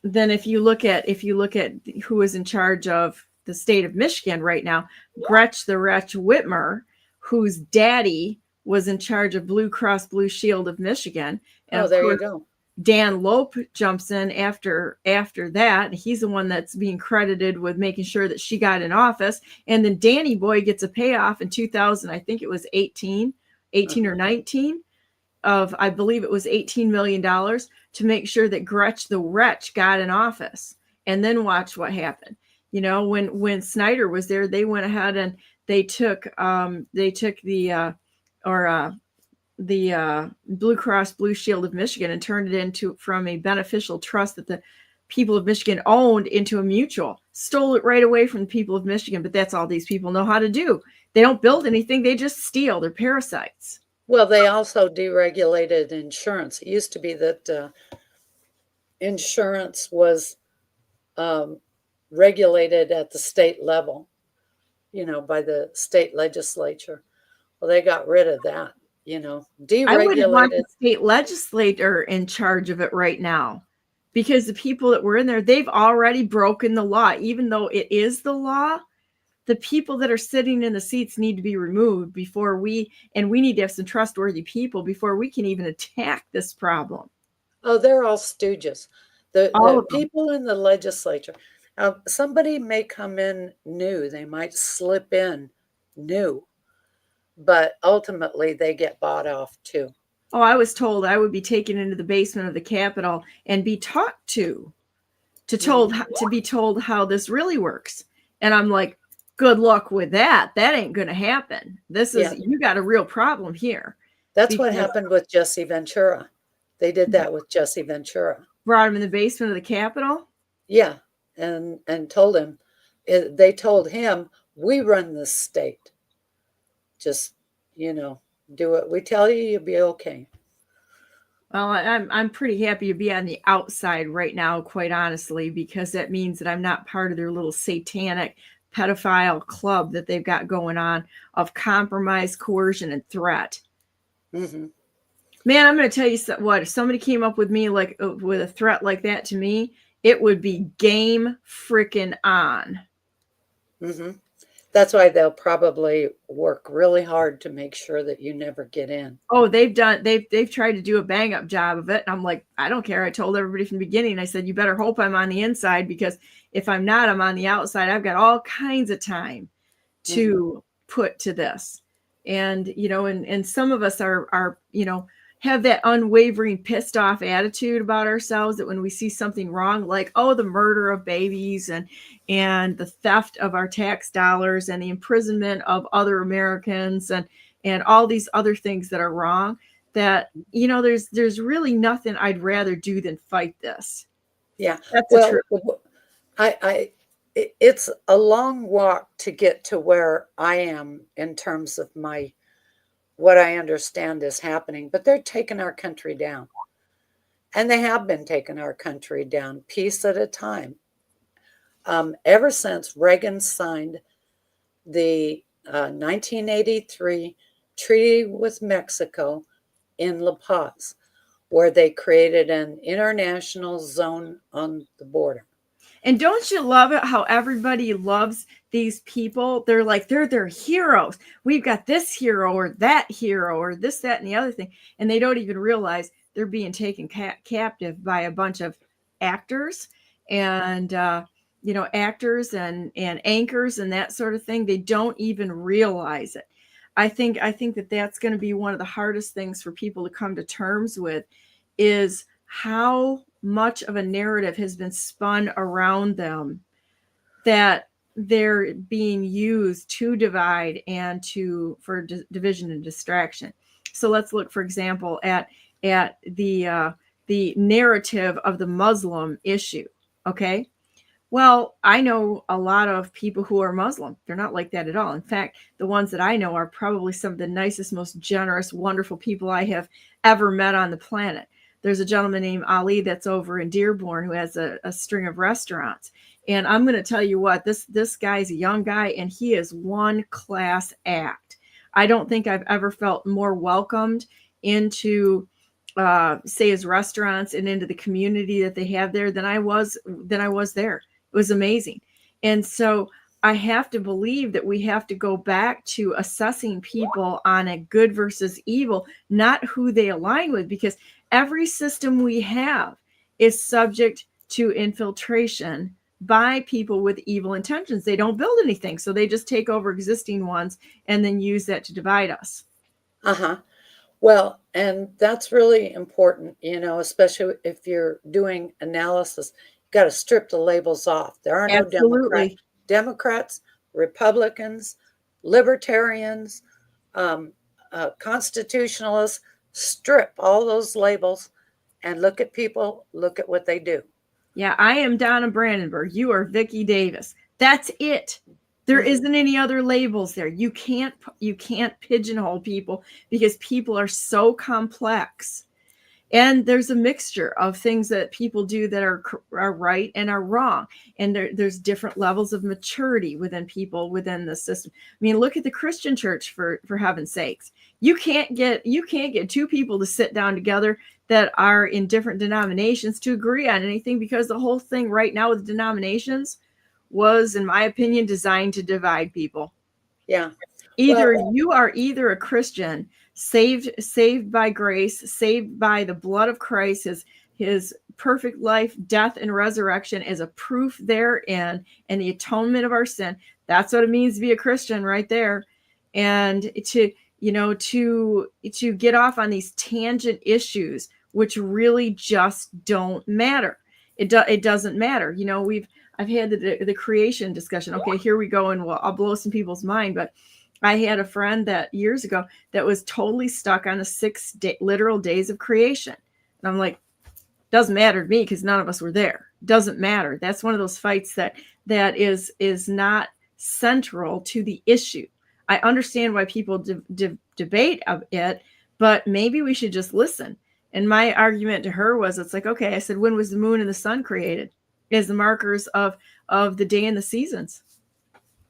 then if you look at who is in charge of the state of Michigan right now, Gretch the Wretch Whitmer, whose daddy was in charge of Blue Cross Blue Shield of Michigan. And there you go. Dan Lope jumps in after that. He's the one that's being credited with making sure that she got in office. And then Danny Boy gets a payoff in 2000. I think it was 18 or 19. I believe it was $18 million to make sure that the wretch got in office, and then watch what happened. You know, when Snyder was there, they went ahead and they took the Blue Cross Blue Shield of Michigan and turned it into from a beneficial trust that the people of Michigan owned into a mutual. Stole it right away from the people of Michigan, but that's all these people know how to do. They don't build anything, they just steal. They're parasites. Well, they also deregulated insurance. It used to be that insurance was regulated at the state level, you know, by the state legislature. Well, they got rid of that, you know, I wouldn't want the deregulated. state legislator in charge of it right now, because the people that were in there, they've already broken the law. Even though it is the law, the people that are sitting in the seats need to be removed before we need to have some trustworthy people before we can even attack this problem. Oh, they're all stooges. All The of them. people in the legislature. Somebody may come in new. They might slip in new, but ultimately they get bought off too. Oh, I was told I would be taken into the basement of the Capitol and be talked to be told how this really works. And I'm like, good luck with that. That ain't going to happen. You got a real problem here. That's what happened with Jesse Ventura. They did that with Jesse Ventura. Brought him in the basement of the Capitol. Yeah, and told him, they told him, we run this state. Just, you know, do what we tell you, you'll be okay. Well, I'm pretty happy to be on the outside right now, quite honestly, because that means that I'm not part of their little satanic pedophile club that they've got going on of compromise, coercion, and threat. Mm-hmm. Man, I'm going to tell you what, if somebody came up with me like with a threat like that to me, it would be game freaking on. Mm-hmm. That's why they'll probably work really hard to make sure that you never get in. Oh, they've tried to do a bang up job of it. And I'm like, I don't care. I told everybody from the beginning, I said, you better hope I'm on the inside, because if I'm not, I'm on the outside. I've got all kinds of time to put to this. And, you know, and some of us are, you know, have that unwavering pissed off attitude about ourselves, that when we see something wrong, like, oh, the murder of babies and the theft of our tax dollars and the imprisonment of other Americans and all these other things that are wrong, that, you know, there's really nothing I'd rather do than fight this. Yeah. That's the truth. It's a long walk to get to where I am in terms of what I understand is happening, but they're taking our country down. And they have been taking our country down piece at a time. Ever since Reagan signed the 1983 treaty with Mexico in La Paz, where they created an international zone on the border. And don't you love it how everybody loves these people? They're like, they're their heroes. We've got this hero or that hero or this, that, and the other thing. And they don't even realize they're being taken captive by a bunch of actors and, you know, actors and anchors and that sort of thing. They don't even realize it. I think that that's going to be one of the hardest things for people to come to terms with, is how much of a narrative has been spun around them that they're being used to divide and for division and distraction. So let's look, for example, at the narrative of the Muslim issue. Okay. Well, I know a lot of people who are Muslim. They're not like that at all. In fact, the ones that I know are probably some of the nicest, most generous, wonderful people I have ever met on the planet. There's a gentleman named Ali that's over in Dearborn who has a string of restaurants. And I'm going to tell you what, this guy's a young guy and he is one class act. I don't think I've ever felt more welcomed into, say, his restaurants and into the community that they have there than I was there. It was amazing. And so I have to believe that we have to go back to assessing people on a good versus evil, not who they align with, because every system we have is subject to infiltration by people with evil intentions. They don't build anything, so they just take over existing ones and then use that to divide us. Well, and that's really important, especially if you're doing analysis. You got to strip the labels off. There are no Absolutely. Democrats, Republicans, libertarians, um, constitutionalists. Strip all those labels and look at people, look at what they do. Yeah, I am Donna Brandenburg. You are Vicky Davis. That's it. There isn't any other labels there. You can't pigeonhole people because people are so complex. And there's a mixture of things that people do that are right and are wrong. And there's different levels of maturity within people within the system. I mean, look at the Christian church for heaven's sakes. You can't get two people to sit down together that are in different denominations to agree on anything, because the whole thing right now with denominations was, in my opinion, designed to divide people. Yeah. You are either a Christian, saved by grace, saved by the blood of Christ, his perfect life, death, and resurrection is a proof therein, and the atonement of our sin. That's what it means to be a Christian right there. And to get off on these tangent issues, which really just don't matter. It doesn't matter. I've had the creation discussion. Okay, here we go, and I'll blow some people's mind, but I had a friend that years ago that was totally stuck on the 6 literal days of creation. And I'm like, doesn't matter to me because none of us were there. Doesn't matter. That's one of those fights that is not central to the issue. I understand why people debate it, but maybe we should just listen. And my argument to her was, it's like, okay, I said, when was the moon and the sun created as the markers of the day and the seasons?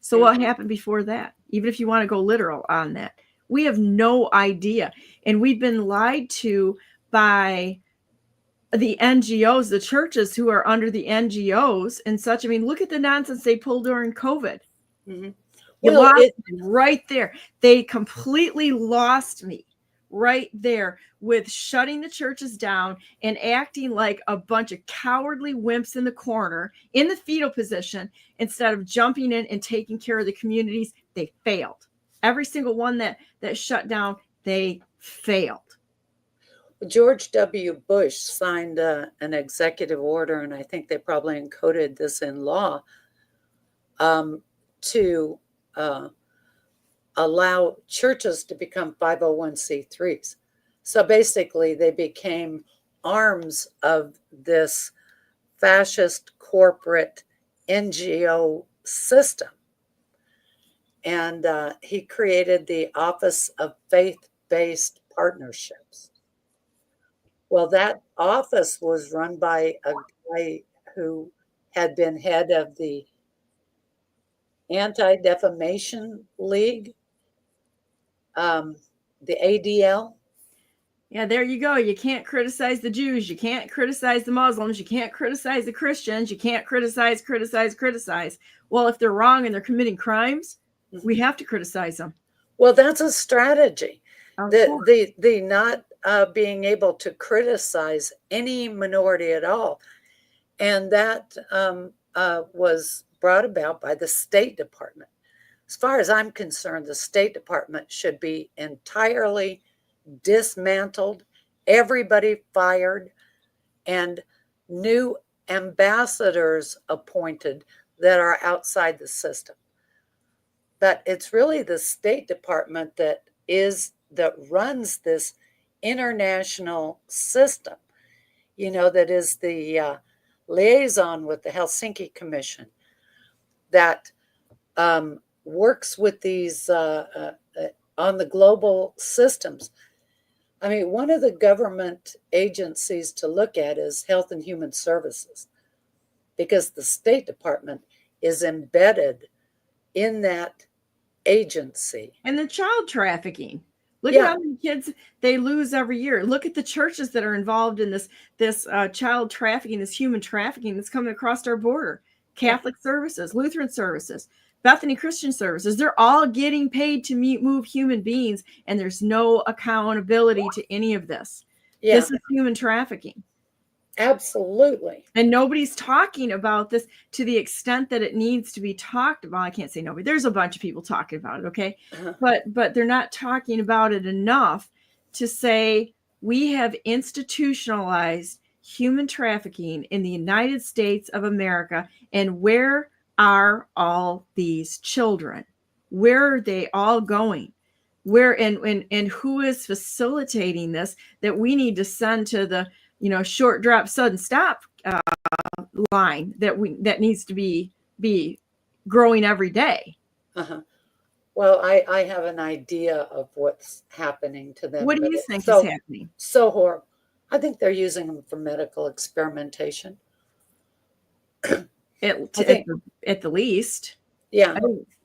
So what happened before that? Even if you want to go literal on that, we have no idea. And we've been lied to by the NGOs, the churches who are under the NGOs and such. I mean, look at the nonsense they pulled during COVID. You lost me right there. They completely lost me right there with shutting the churches down and acting like a bunch of cowardly wimps in the corner in the fetal position instead of jumping in and taking care of the communities. They failed. Every single one that shut down, they failed. George W. Bush signed an executive order, and I think they probably encoded this in law, to allow churches to become 501c3s. So basically, they became arms of this fascist corporate NGO system. And he created the Office of Faith-Based Partnerships. Well, that office was run by a guy who had been head of the Anti-Defamation League, the ADL. Yeah, there you go. You can't criticize the Jews. You can't criticize the Muslims. You can't criticize the Christians. You can't criticize. Well, if they're wrong and they're committing crimes, we have to criticize them. Well, that's a strategy. The not being able to criticize any minority at all. And that was brought about by the State Department. As far as I'm concerned, the State Department should be entirely dismantled, everybody fired, and new ambassadors appointed that are outside the system. But it's really the State Department that runs this international system, that is the liaison with the Helsinki Commission, that works with these on the global systems. I mean, one of the government agencies to look at is Health and Human Services, because the State Department is embedded in that agency. And the child trafficking. Look at how many kids they lose every year. Look at the churches that are involved in this child trafficking, this human trafficking that's coming across our border. Catholic services, Lutheran services, Bethany Christian services. They're all getting paid to move human beings, and there's no accountability to any of this. Yeah. This is human trafficking. Absolutely. And nobody's talking about this to the extent that it needs to be talked about. I can't say nobody. There's a bunch of people talking about it, okay? But they're not talking about it enough to say we have institutionalized human trafficking in the United States of America, and where are all these children? Where are they all going? Where and who is facilitating this, that we need to send to the short drop sudden stop line that needs to be growing every day? Uh-huh. Well, I have an idea of what's happening to them. What do but you it's think so is happening? so horrible. I think they're using them for medical experimentation. At think- the least. Yeah.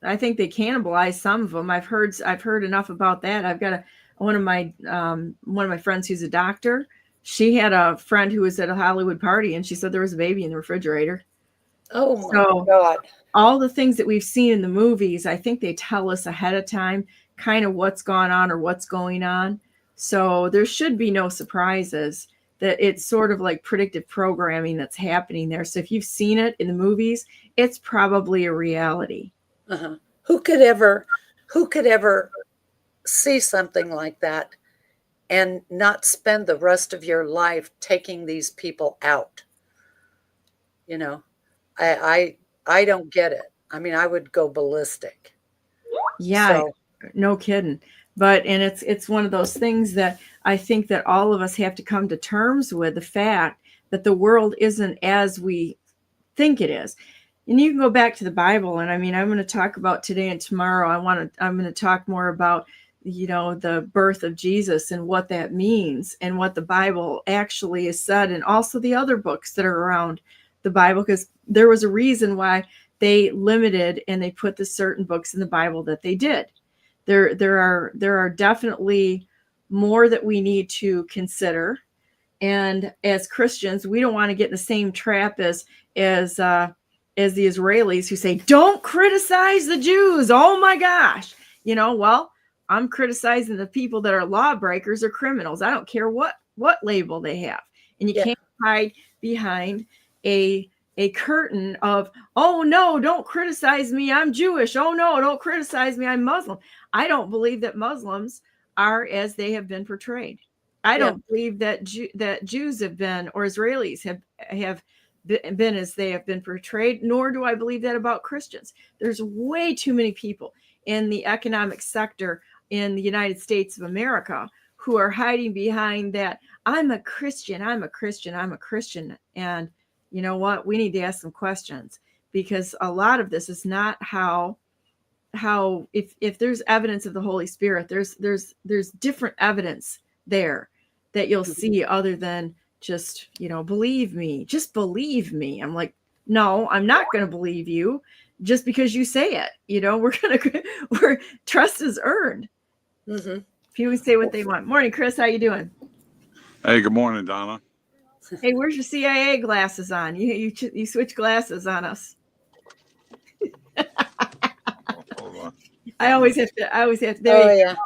I think they cannibalize some of them. I've heard enough about that. I've got one of my friends who's a doctor. She had a friend who was at a Hollywood party, and she said there was a baby in the refrigerator. Oh my God. All the things that we've seen in the movies, I think they tell us ahead of time kind of what's gone on or what's going on. So there should be no surprises. That it's sort of like predictive programming that's happening there. So if you've seen it in the movies, it's probably a reality. Uh-huh. Who could ever see something like that and not spend the rest of your life taking these people out? I don't get it. I mean, I would go ballistic. Yeah, no kidding. And it's one of those things that I think that all of us have to come to terms with, the fact that the world isn't as we think it is. And you can go back to the Bible, and I mean, I'm going to talk about today and tomorrow. I'm going to talk more about, the birth of Jesus and what that means and what the Bible actually is said, and also the other books that are around the Bible, because there was a reason why they limited and they put the certain books in the Bible that they did. There are definitely more that we need to consider. And as Christians, we don't want to get in the same trap as the Israelis who say, don't criticize the Jews. Oh my gosh. Well, I'm criticizing the people that are lawbreakers or criminals. I don't care what label they have. And you can't hide behind a curtain of, oh no, don't criticize me, I'm Jewish. Oh no, don't criticize me, I'm Muslim. I don't believe that Muslims are as they have been portrayed. I don't believe that Jews have been, or Israelis have been as they have been portrayed, nor do I believe that about Christians. There's way too many people in the economic sector in the United States of America who are hiding behind that, I'm a Christian. And you know what? We need to ask some questions, because a lot of this is not how if there's evidence of the Holy Spirit, there's different evidence there that you'll see, other than just, believe me, just believe me. I'm like, no, I'm not going to believe you just because you say it. We're trust is earned. Mm-hmm. People say what they want. Morning, Chris. How you doing? Hey, good morning, Donna. Hey, where's your CIA glasses on? You switch glasses on us. Hold on. I always have to. There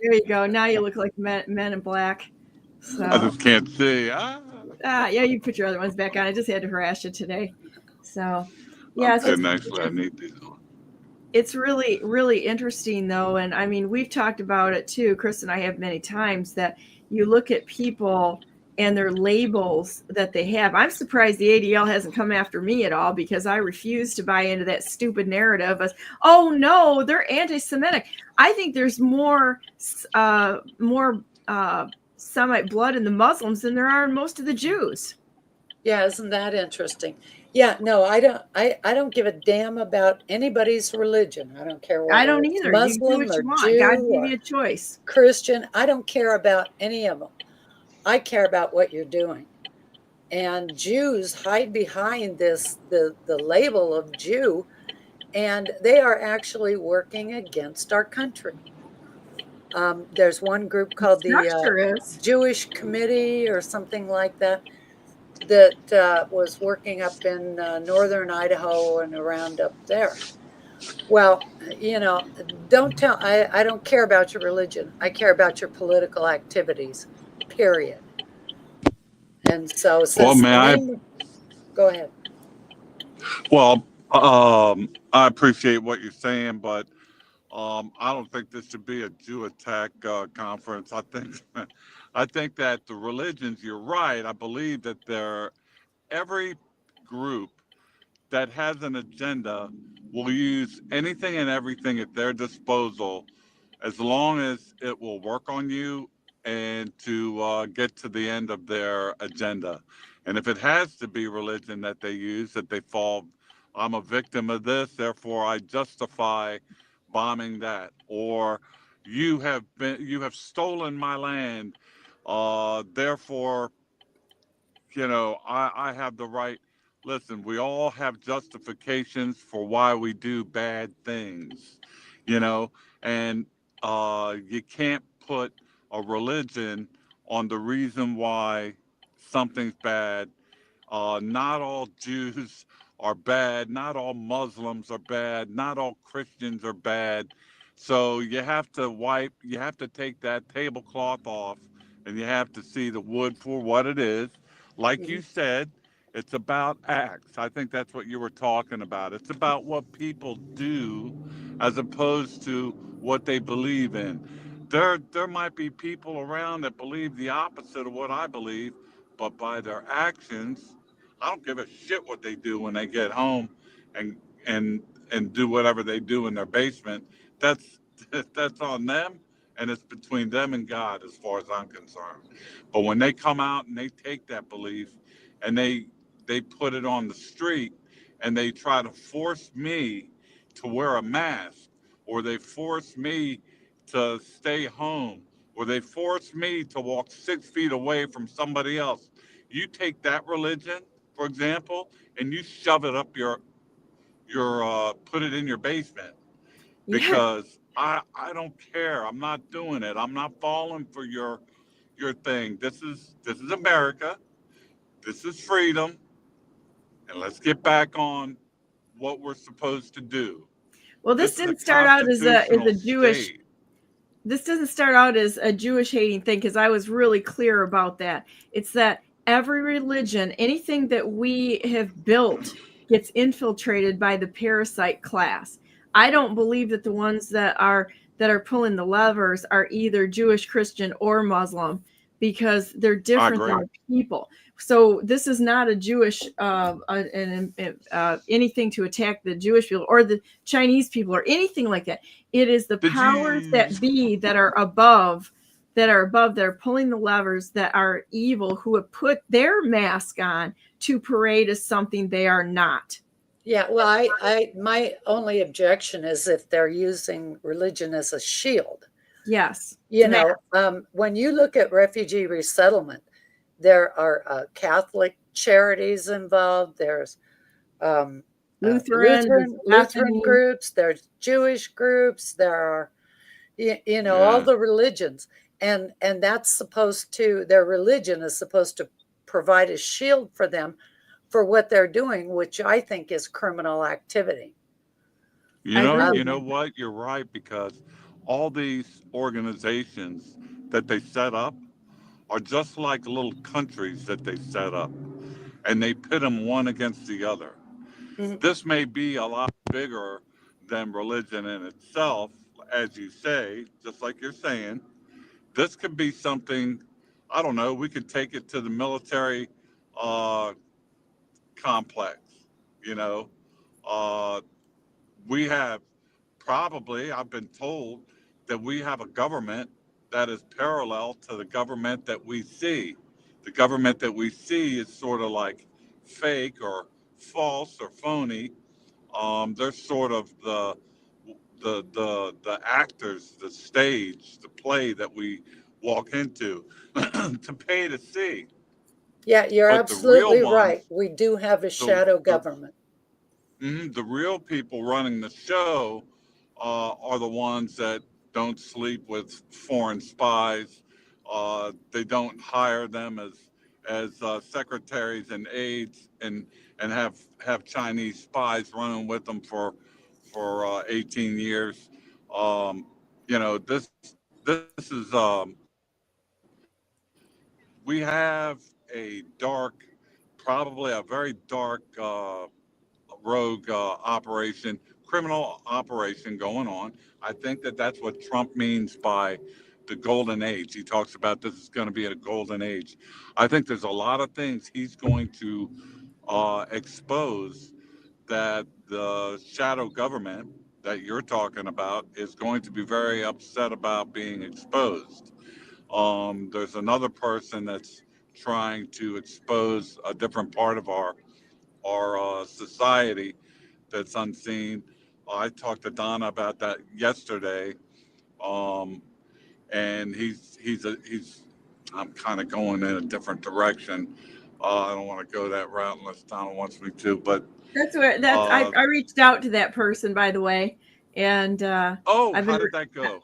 you go. Now you look like men in black. So I just can't see. yeah, you put your other ones back on. I just had to harass you today. So yeah, Okay, actually, I need these on. It's really, really interesting though. And I mean, we've talked about it too. Chris and I have many times, that you look at people and their labels that they have. I'm surprised the ADL hasn't come after me at all, because I refuse to buy into that stupid narrative of, oh no, they're anti-Semitic. I think there's more Semite blood in the Muslims than there are in most of the Jews. Yeah, isn't that interesting? Yeah, no, I don't give a damn about anybody's religion. I don't care whether I don't either. Muslim you do what or you want. Jew God gave or you a choice. Christian. I don't care about any of them. I care about what you're doing. And Jews hide behind the label of Jew, and they are actually working against our country. There's one group called the Jewish Committee or something like that was working up in northern Idaho and around up there. Well, don't tell. I don't care about your religion. I care about your political activities, period. And so, go ahead. Well, I appreciate what you're saying, but I don't think this should be a Jew attack conference. I think that the religions. You're right. I believe that every group that has an agenda will use anything and everything at their disposal as long as it will work on you and to get to the end of their agenda. And if it has to be religion that they use, that they fall, I'm a victim of this, therefore I justify bombing that. Or you have stolen my land, therefore I have the right. Listen, we all have justifications for why we do bad things, you know, and you can't put a religion on the reason why something's bad. Not all Jews are bad. Not all Muslims are bad. Not all Christians are bad. So you have to take that tablecloth off and you have to see the wood for what it is. Like Mhm. you said, it's about acts. I think that's what you were talking about. It's about what people do as opposed to what they believe in. There might be people around that believe the opposite of what I believe, but by their actions, I don't give a shit what they do when they get home and and and do whatever they do in their basement. That's that's on them and it's between them and God as far as I'm concerned. But when they come out and they take that belief and they put it on the street and they try to force me to wear a mask or they force me to stay home or they force me to walk 6 feet away from somebody else. You take that religion, for example, and you shove it up your put it in your basement Yeah. because I don't care. I'm not doing it. I'm not falling for your thing. This is America. This is freedom, and let's get back on what we're supposed to do. Well, this This is a didn't start out as a constitutional Jewish. state. This doesn't start out as a Jewish hating thing because I was really clear about that. It's that every religion, anything that we have built, gets infiltrated by the parasite class. I don't believe that the ones that are pulling the levers are either Jewish, Christian, or Muslim because they're I different agree. than people. So this is not a Jewish anything to attack the Jewish people or the Chinese people or anything like that. It is the The powers that Jews. be that are pulling the levers that are evil, who have put their mask on to parade as something they are not. Yeah, well, my only objection is if they're using religion as a shield. Yes. You know, when you look at refugee resettlement, there are Catholic charities involved. There's Lutheran, Lutheran Bethany. groups. There's Jewish groups. There are all Yeah. the religions, and that's supposed to, their religion is supposed to provide a shield for them for what they're doing, which I think is criminal activity. I agree You with know you. what? You're right because all these organizations that they set up are just like little countries that they set up and they pit them one against the other. Mhm. This may be a lot bigger than religion in itself, as you say, just like you're saying. This could be something, I don't know, we could take it to the military uh, complex. You know, uh, we have probably, I've been told, that we have a government that is parallel to the government that we see. The government that we see is sort of like fake or false or phony. They're sort of the actors, the stage, the play that we walk into to pay to see. Yeah, you're But the real absolutely ones, right. We do have a the shadow the government. the real people running the show are the ones that don't sleep with foreign spies. They don't hire them as secretaries and aides and have Chinese spies running with them for 18 years. Um, this is we have a dark, probably a very dark rogue operation criminal operation going on. I think that that's what Trump means by the golden age. He talks about this is going to be a golden age. I think there's a lot of things he's going to expose that the shadow government that you're talking about is going to be very upset about being exposed. There's another person that's trying to expose a different part of our society that's unseen. I talked to Donna about that yesterday, um, and he's. I'm kind of going in a different direction. I don't want to go that route unless Donna wants me to, but That's where uh, I reached out to that person, by the way, and oh, I've how been did that go?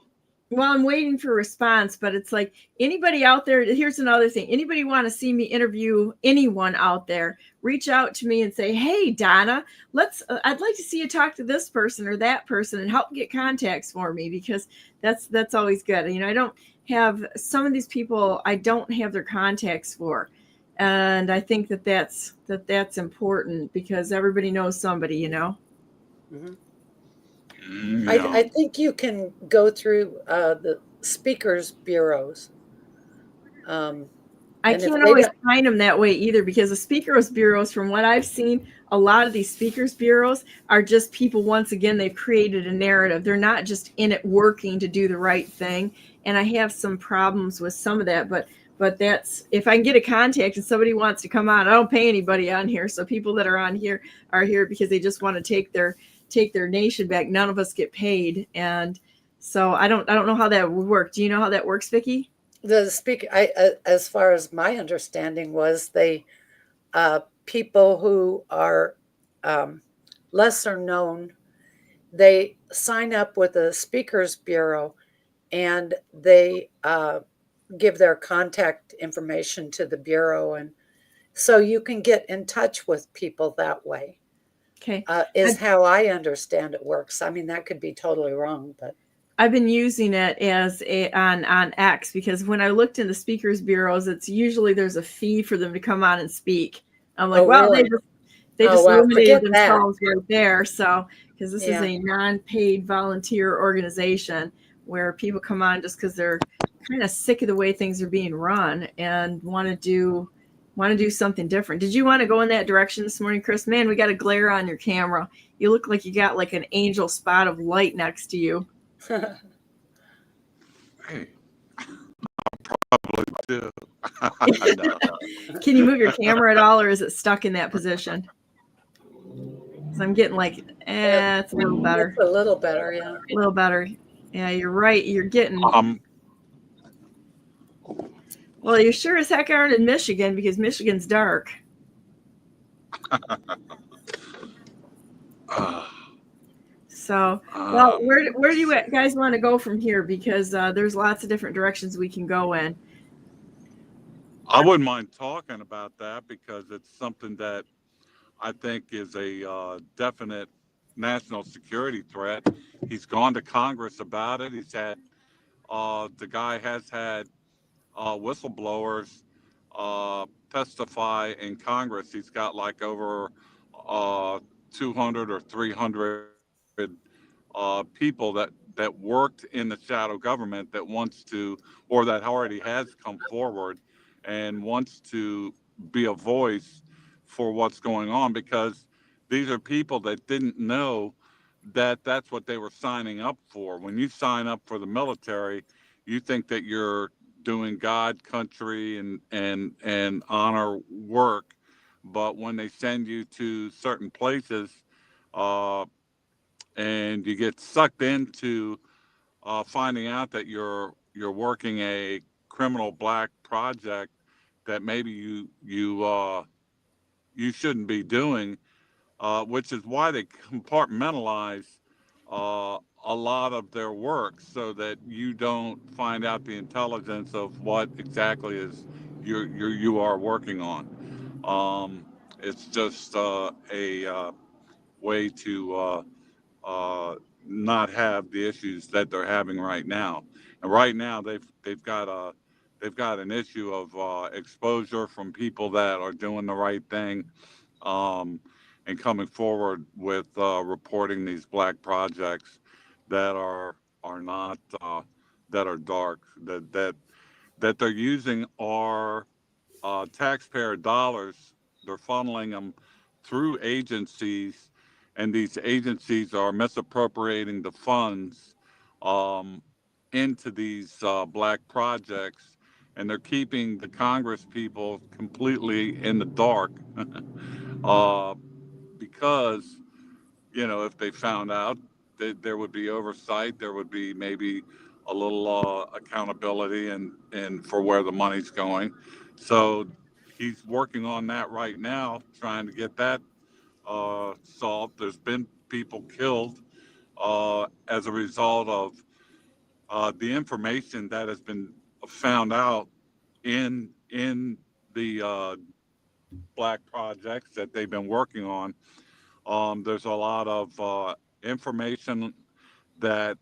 well, I'm waiting for a response, but it's like anybody out there. Here's another thing. Anybody want to see me interview anyone out there, reach out to me and say, "Hey, Donna, I'd like to see you talk to this person or that person and help get contacts for me," because that's always good. You know, I don't have some of these people. I don't have their contacts for, and I think that's important because everybody knows somebody. You know. Mhm. Yeah. I think you can go through the speakers bureaus. Um, I and if can't they always don't, find them that way either because the speakers bureaus, from what I've seen, a lot of these speakers bureaus are just people, once again, they've created a narrative. They're not just in it working to do the right thing. And I have some problems with some of that, but that's if I can get a contact and somebody wants to come on, I don't pay anybody on here. So people that are on here are here because they just want to take their nation back. None of us get paid. And so I don't know how that would work. Do you know how that works, Vicky? the speaker, as far as my understanding was, they people who are um, lesser known, they sign up with a speakers bureau and they give their contact information to the bureau, and so you can get in touch with people that way. Okay. Is how I understand it works. I mean, that could be totally wrong, but I've been using it as on X because when I looked in the speakers bureaus, it's usually there's a fee for them to come on and speak. I'm like, oh, well, really? they Oh, just well, eliminated forget that. themselves right there. So because this is Yeah. a non-paid volunteer organization where people come on just because they're kind of sick of the way things are being run and want to do something different. Did you want to go in that direction this morning, Chris? Man, we got a glare on your camera. You look like you got like an angel spot of light next to you. Hey, probably do. No. Can you move your camera at all, or is it stuck in that position? Because I'm getting like, it's a little better. It's a little better, yeah. A little better. Yeah, you're right. You're getting. Um, Well, you sure as heck aren't in Michigan because Michigan's dark. uh, So, well, um, where do you guys want to go from here? Because there's lots of different directions we can go in. I wouldn't mind talking about that because it's something that I think is a definite national security threat. He's gone to Congress about it. The guy has had whistleblowers testify in Congress. He's got like over uh, 200 or 300 people that worked in the shadow government that wants to, or that already has come forward and wants to be a voice for what's going on, because these are people that didn't know that that's what they were signing up for. When you sign up for the military, you think that you're doing God, country, and honor work, but when they send you to certain places, uh, and you get sucked into finding out that you're working a criminal black project that maybe you shouldn't be doing, which is why they compartmentalize a lot of their work so that you don't find out the intelligence of what exactly is you are working on. It's just a way to uh, not have the issues that they're having right now. And right now they've got an issue of exposure from people that are doing the right thing. Um, and coming forward with reporting these black projects that are not that are dark, that they're using our taxpayer dollars. They're funneling them through agencies, and these agencies are misappropriating the funds um, into these black projects, and they're keeping the Congress people completely in the dark uh, because, you know, if they found out, that there would be oversight, there would be maybe a little accountability and for where the money's going. So he's working on that right now, trying to get that solved. There's been people killed as a result of the information that has been found out in the black projects that they've been working on. There's a lot of information that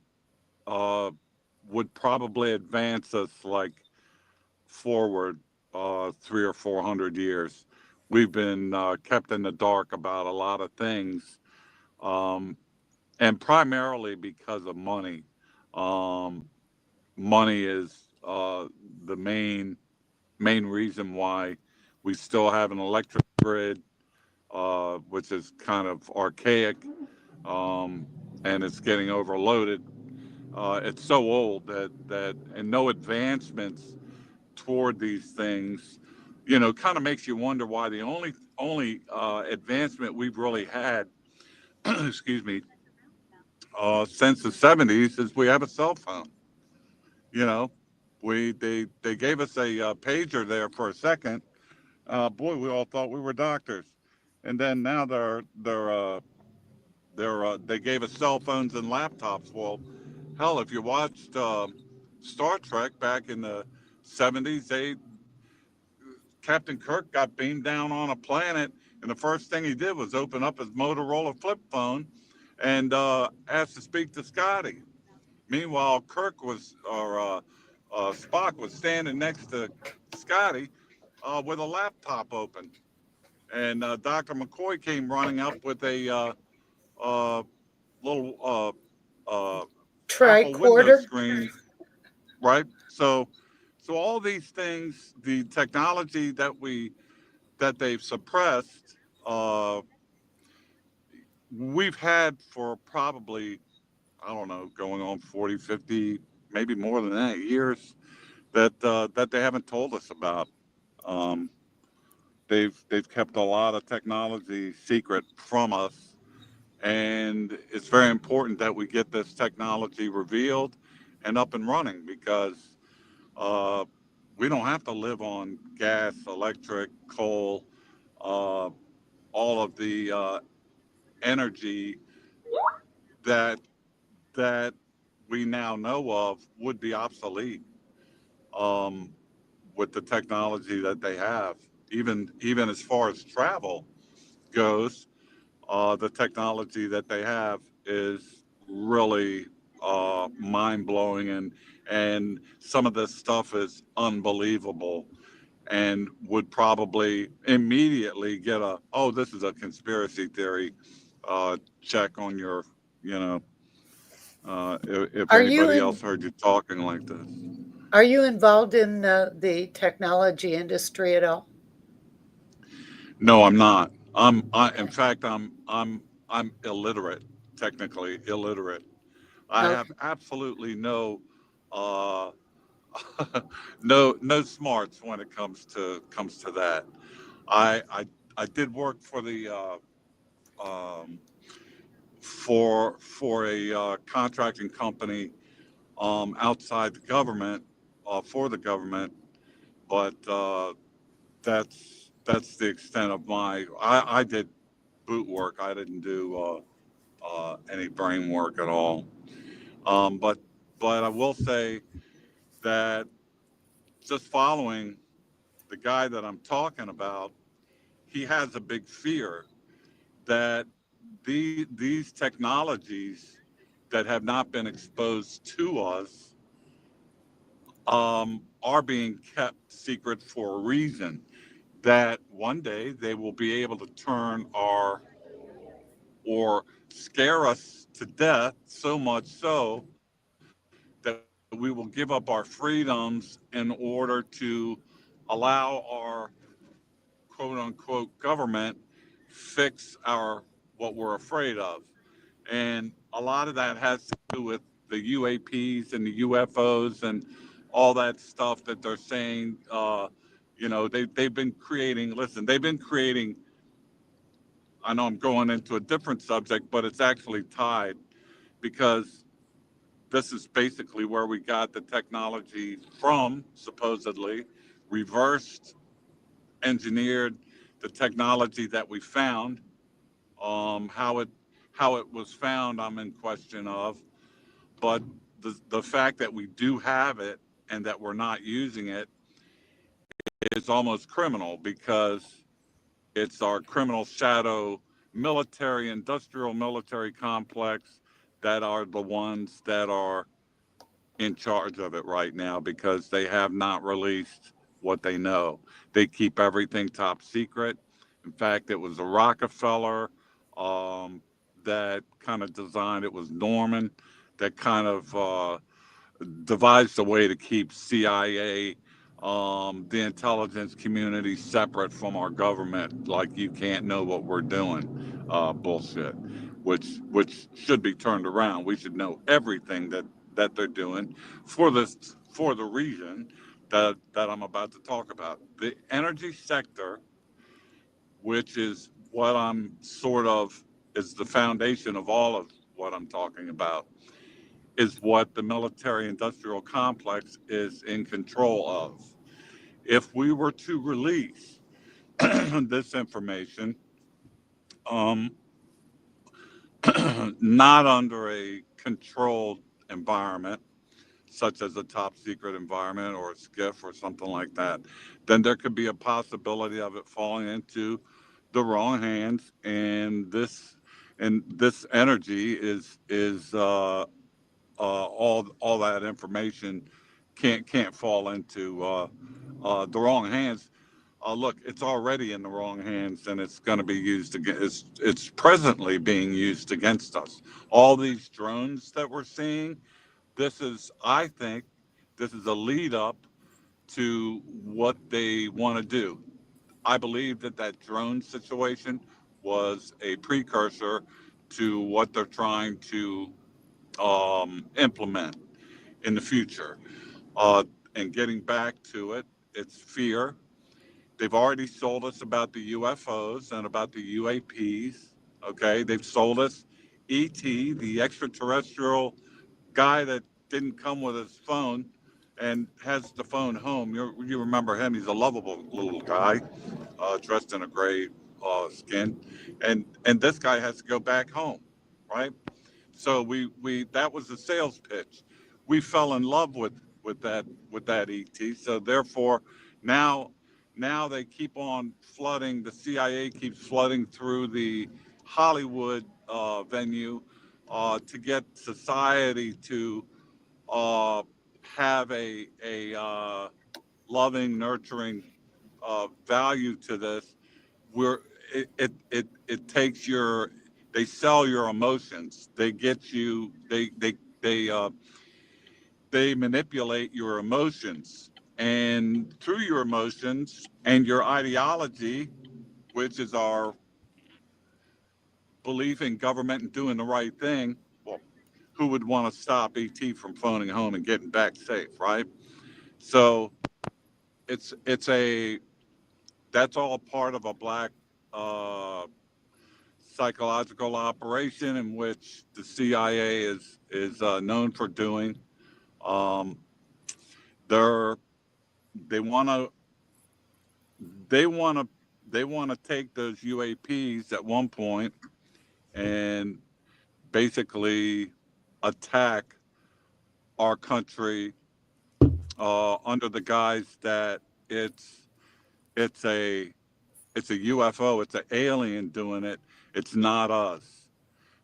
uh, would probably advance us like forward 300 or 400 years. We've been kept in the dark about a lot of things, um, and primarily because of money. Um, Money is the main reason why we still have an electric grid, which is kind of archaic, um, and it's getting overloaded. It's so old that and no advancements toward these things, you know, kind of makes you wonder why the only advancement we've really had, excuse me, since the '70s is we have a cell phone. You know, they gave us a pager there for a second. Boy, we all thought we were doctors, and then now they gave us cell phones and laptops. Well, hell, if you watched Star Trek back in the '70s, they Captain Kirk got beamed down on a planet, and the first thing he did was open up his Motorola flip phone and asked to speak to Scotty. Meanwhile, Spock was standing next to Scotty with a laptop open, and Dr. McCoy came running up with a uh, little Apple window Tricorder. screen, right? So all these things, the technology that they've suppressed, uh, we've had for probably, I don't know, going on 40, 50, maybe more than that years that they haven't told us about. Um, they've kept a lot of technology secret from us, and it's very important that we get this technology revealed and up and running because uh, we don't have to live on gas, electric, coal, uh, all of the energy that that we now know of would be obsolete um, with the technology that they have. Even as far as travel goes, the technology that they have is really mind blowing, and some of this stuff is unbelievable, and would probably immediately get a this is a conspiracy theory check on your you know if Are you anybody in? else heard you talking like this. Are you involved in the technology industry at all? No, I'm not. In Okay. fact, I'm illiterate, technically illiterate. I have Okay. absolutely uh, no smarts when it comes to that. I did work for the for a contracting company outside the government for the government, but that's the extent of my. I did boot work. I didn't do any brain work at all. But I will say that just following the guy that I'm talking about, he has a big fear that these technologies that have not been exposed to us are being kept secret for a reason. That one day they will be able to turn our or scare us to death, so much so that we will give up our freedoms in order to allow our quote unquote government fix our what we're afraid of. And a lot of that has to do with the UAPs and the UFOs and all that stuff that they're saying. They've been creating, listen, they've been creating, I know I'm going into a different subject, but it's actually tied because this is basically where we got the technology from, supposedly, reversed engineered the technology that we found. How it was found, I'm in question of. But the fact that we do have it and that we're not using it is almost criminal because it's our criminal shadow military, industrial military complex that are the ones that are in charge of it right now because they have not released what they know. They keep everything top secret. In fact, it was a Rockefeller that kind of designed it, was Norman that kind of devised a way to keep CIA, the intelligence community separate from our government. Like you can't know what we're doing, bullshit, which should be turned around. We should know everything that they're doing for the reason that I'm about to talk about. The energy sector, which is what I'm sort of is the foundation of all of what I'm talking about, is what the military industrial complex is in control of. If we were to release this information, um, not under a controlled environment, such as a top secret environment or a skiff or something like that, then there could be a possibility of it falling into the wrong hands. And this energy is all that information can't fall into the wrong hands. Look, it's already in the wrong hands, and it's going to be used against. It's presently being used against us. All these drones that we're seeing. I think, this is a lead up to what they want to do. I believe that drone situation was a precursor to what they're trying to implement in the future. Uh, and getting back to it, it's fear. They've already sold us about the UFOs and about the UAPs. Okay, they've sold us ET, the extraterrestrial guy that didn't come with his phone and has the phone home. You remember him? He's a lovable little guy, dressed in a gray skin, and this guy has to go back home, right? So we that was the sales pitch. We fell in love with that ET. So therefore, now now they keep on flooding. The CIA keeps flooding through the Hollywood venue to get society to uh, have a loving, nurturing value to this. Where it takes your they sell your emotions. They get you. They manipulate your emotions, and through your emotions and your ideology, which is our belief in government and doing the right thing. Well, who would want to stop ET from phoning home and getting back safe, right? So it's a that's all part of a black uh, psychological operation in which the CIA is known for doing. Um, they're they want to they want to they want to take those UAPs at one point and basically attack our country under the guise that it's it's a it's a UFO, it's an alien doing it. It's not us.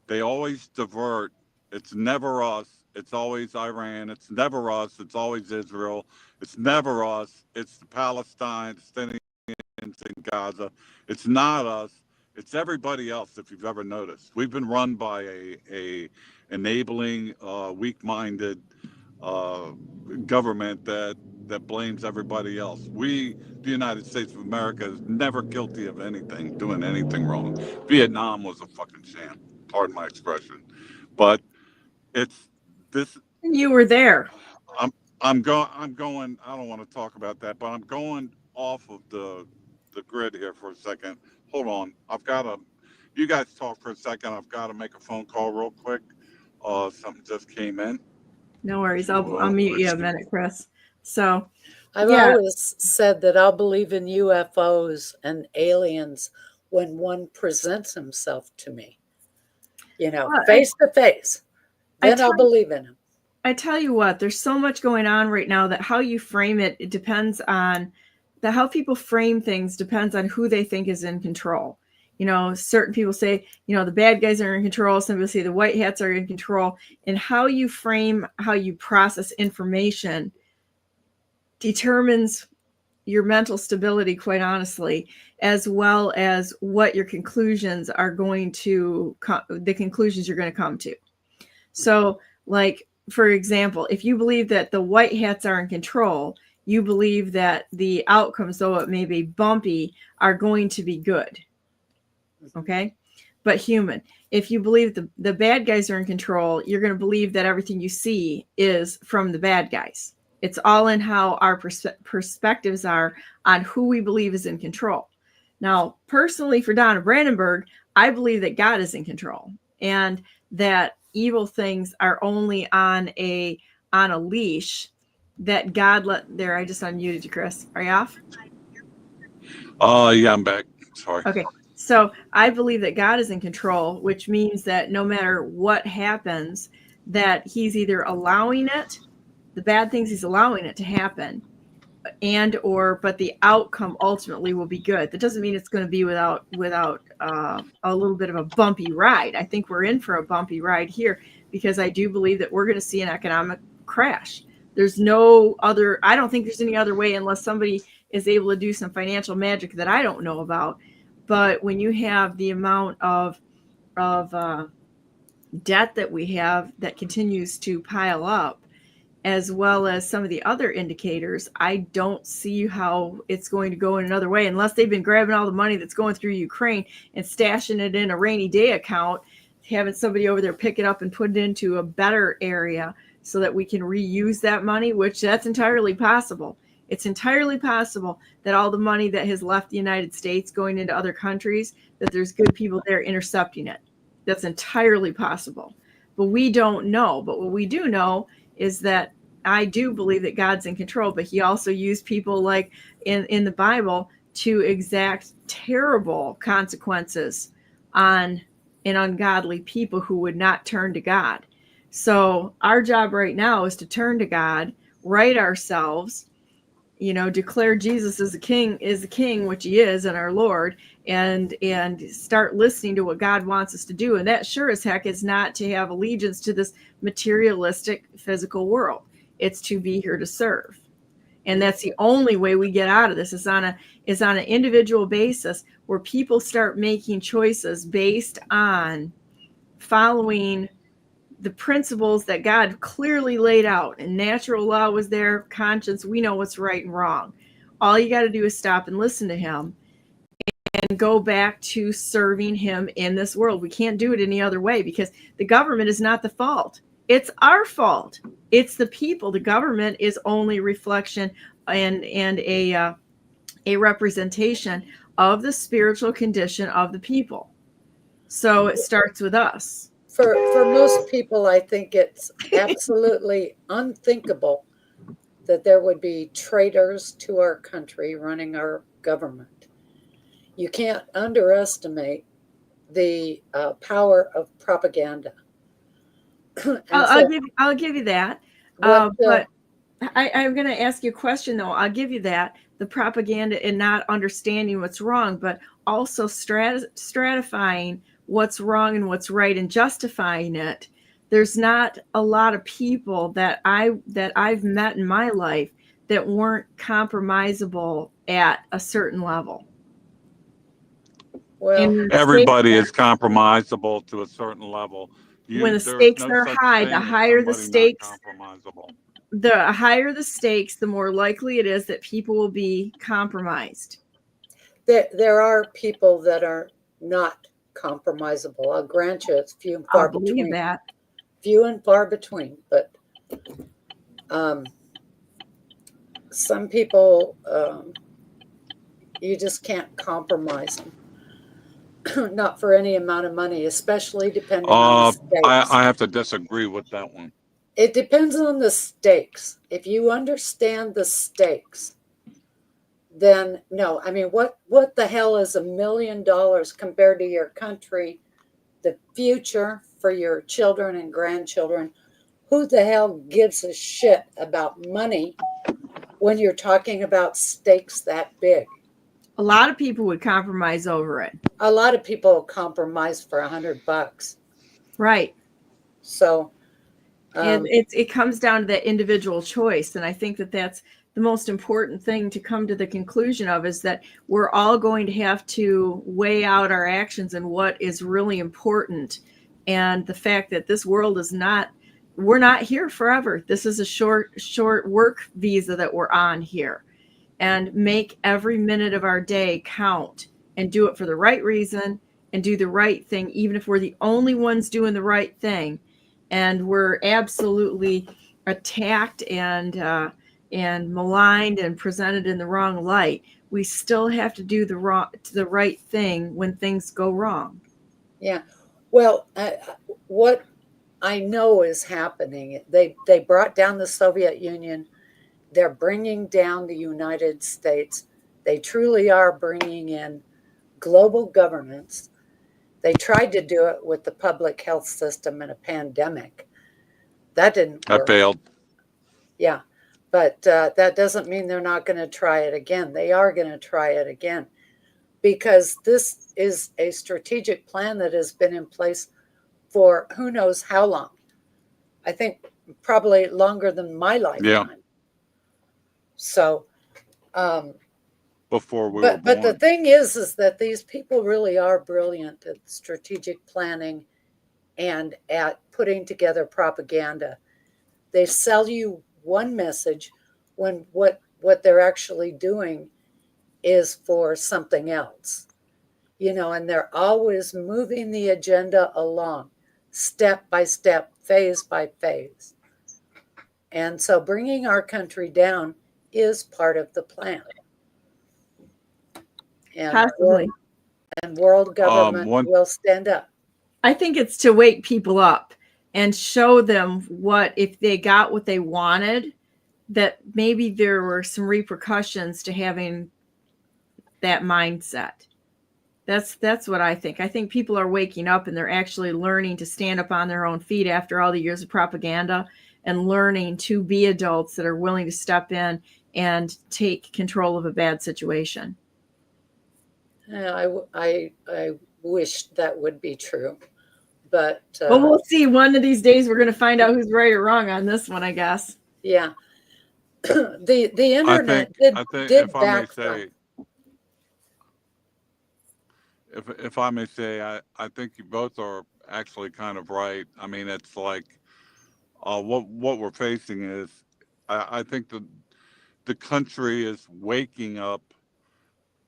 They always divert. It's never us. It's always Iran. It's never us. It's always Israel. It's never us. It's the Palestinians in Gaza. It's not us. It's everybody else. If you've ever noticed, we've been run by a enabling, weak-minded government that blames everybody else. We, the United States of America, is never guilty of anything, doing anything wrong. Vietnam was a fucking sham. Pardon my expression, but it's this. You were there. I'm going. I don't want to talk about that, but I'm going off of the grid here for a second. Hold on. You guys talk for a second. I've got to make a phone call real quick. Something just came in. No worries. I'll mute you a minute, Chris. So I've always said that I'll believe in UFOs and aliens when one presents himself to me, face to face. Then I'll believe in him. I tell you what, there's so much going on right now that how you frame it, it depends on how people frame things depends on who they think is in control. Certain people say, the bad guys are in control. Some people say the white hats are in control. And how you frame, how you process information determines your mental stability, quite honestly, as well as what your conclusions are going to, the conclusions you're going to come to. So, like, for example, if you believe that the white hats are in control, you believe that the outcomes, though it may be bumpy, are going to be good. Okay? But human. If you believe the bad guys are in control, you're going to believe that everything you see is from the bad guys. It's all in how our perspectives are on who we believe is in control. Now, personally, for Donna Brandenburg, I believe that God is in control and that evil things are only on a leash that God let there. I just unmuted you, Chris. Are you off? Yeah, I'm back. Sorry. Okay. So I believe that God is in control, which means that no matter what happens, that he's either allowing it, the bad things he's allowing it to happen, but the outcome ultimately will be good. That doesn't mean it's going to be without a little bit of a bumpy ride. I think we're in for a bumpy ride here because I do believe that we're going to see an economic crash. There's no other, I don't think there's any other way unless somebody is able to do some financial magic that I don't know about. But when you have the amount of debt that we have that continues to pile up, as well as some of the other indicators, I don't see how it's going to go in another way unless they've been grabbing all the money that's going through Ukraine and stashing it in a rainy day account, having somebody over there pick it up and put it into a better area so that we can reuse that money, which that's entirely possible. It's entirely possible that all the money that has left the United States going into other countries, that there's good people there intercepting it. That's entirely possible. But we don't know. But what we do know is that I do believe that God's in control, but he also used people like in the Bible to exact terrible consequences on an ungodly people who would not turn to God. So our job right now is to turn to God, right ourselves, declare Jesus is the king, which he is, and our Lord, and start listening to what God wants us to do. And that sure as heck is not to have allegiance to this materialistic physical world. It's to be here to serve. And that's the only way we get out of this is on an individual basis where people start making choices based on following the principles that God clearly laid out. And natural law was there, conscience, we know what's right and wrong. All you got to do is stop and listen to him and go back to serving him in this world. We can't do it any other way because the government is not the fault. It's our fault. It's the people. The government is only reflection and a representation of the spiritual condition of the people. So it starts with us. For most people, I think it's absolutely unthinkable that there would be traitors to our country running our government. You can't underestimate the power of propaganda. I'll give you that. But I'm going to ask you a question, though. I'll give you that. The propaganda and not understanding what's wrong, but also stratifying what's wrong and what's right and justifying it. There's not a lot of people that I've met in my life that weren't compromisable at a certain level. Well, And Everybody is compromisable to a certain level. when the There's stakes no are such high, the thing as higher the somebody not stakes, compromisable. the higher the stakes, the more likely it is that people will be compromised. there are people that are not compromisable. I'll grant you, it's few and I'll far believe between. that. Few and far between, but some people, you just can't compromise them. Not for any amount of money, especially depending on the stakes. I have to disagree with that one. It depends on the stakes. If you understand the stakes, then no. I mean, what the hell is $1 million compared to your country, the future for your children and grandchildren? Who the hell gives a shit about money when you're talking about stakes that big? A lot of people would compromise over it. A lot of people compromise for $100. Right. So, And it comes down to that individual choice. And I think that that's the most important thing to come to the conclusion of, is that we're all going to have to weigh out our actions and what is really important. And the fact that this world is not, we're not here forever. This is a short work visa that we're on here, and make every minute of our day count and do it for the right reason and do the right thing, even if we're the only ones doing the right thing. And we're absolutely attacked and maligned and presented in the wrong light. We still have to do the right thing when things go wrong. yeah. Well, what I know is happening, they brought down the Soviet Union. They're bringing down the United States. They truly are bringing in global governance. They tried to do it with the public health system in a pandemic. That didn't work. I failed. Yeah, but that doesn't mean they're not going to try it again. They are going to try it again, because this is a strategic plan that has been in place for who knows how long. I think probably longer than my lifetime. Yeah. So, Before we were born. but the thing is that these people really are brilliant at strategic planning and at putting together propaganda. They sell you one message when what they're actually doing is for something else, and they're always moving the agenda along, step by step, phase by phase. And so bringing our country down is part of the plan. And Possibly. world government will stand up. I think it's to wake people up and show them what, if they got what they wanted, that maybe there were some repercussions to having that mindset. That's what I think. I think people are waking up and they're actually learning to stand up on their own feet after all the years of propaganda, and learning to be adults that are willing to step in and take control of a bad situation. I wish that would be true, but well, we'll see. One of these days, we're going to find out who's right or wrong on this one, I guess. Yeah. the internet did if I may back say, if I may say, I think you both are actually kind of right. I mean, it's like what we're facing is, I think the country is waking up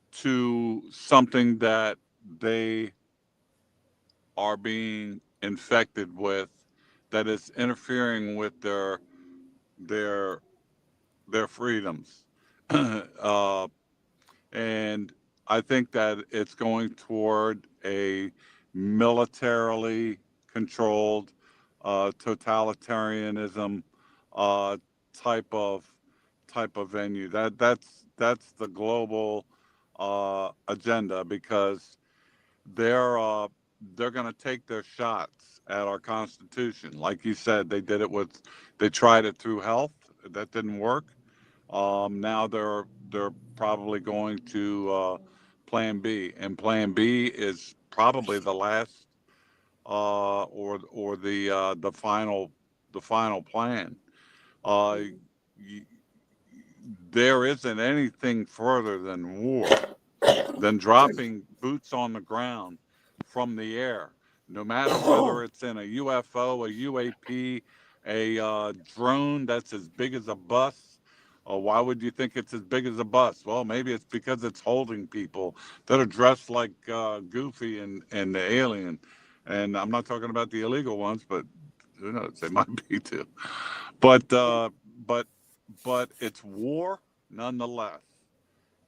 to something that they are being infected with, that is interfering with their freedoms. And I think that it's going toward a militarily controlled totalitarianism type of venue. That's the global agenda, because they're going to take their shots at our Constitution. Like you said, they tried it through health. That didn't work. Now they're probably going to Plan B, and Plan B is probably the last or the final plan. There isn't anything further than war, than dropping boots on the ground from the air, no matter whether it's in a UFO, a UAP, a drone that's as big as a bus. Why would you think it's as big as a bus? Well, maybe it's because it's holding people that are dressed like Goofy and the alien. And I'm not talking about the illegal ones, but who knows? They might be too. But but it's war nonetheless,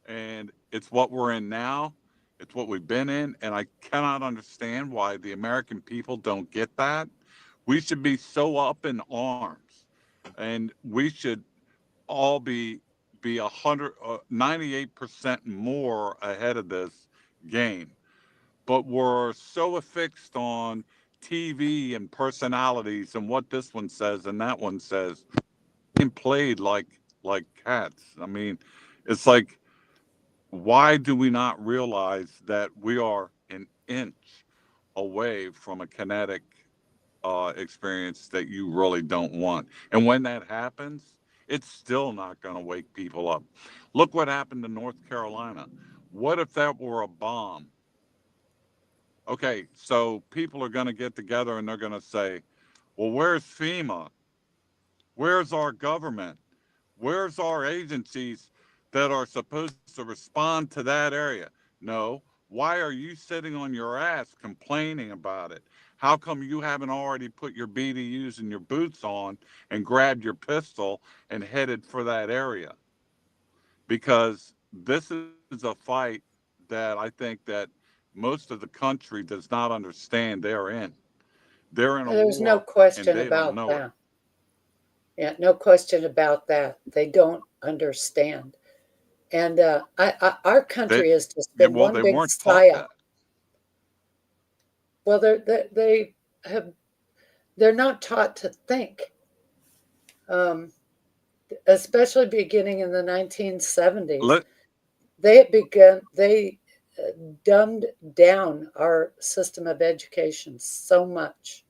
and it's what we're in now. It's what we've been in, and I cannot understand why the American people don't get that. We should be so up in arms, and we should all be 98% more ahead of this game. But we're so affixed on TV and personalities and what this one says and that one says, and played like cats. I mean, it's like, why do we not realize that we are an inch away from a kinetic experience that you really don't want? And when that happens, it's still not going to wake people up. Look what happened to North Carolina. What if that were a bomb? Okay, so people are going to get together and they're going to say, well, where's FEMA? Where's our government? Where's our agencies that are supposed to respond to that area? No. Why are you sitting on your ass complaining about it? How come you haven't already put your BDUs and your boots on and grabbed your pistol and headed for that area? Because this is a fight that I think that most of the country does not understand they're in. They're in a There's no war and question they don't about know it. that. Yeah, no question about that. They don't understand. And our They, country has just been well, one they big weren't taught psyop. that. Well, they're not taught to think, especially beginning in the 1970s. Let, They dumbed down our system of education so much.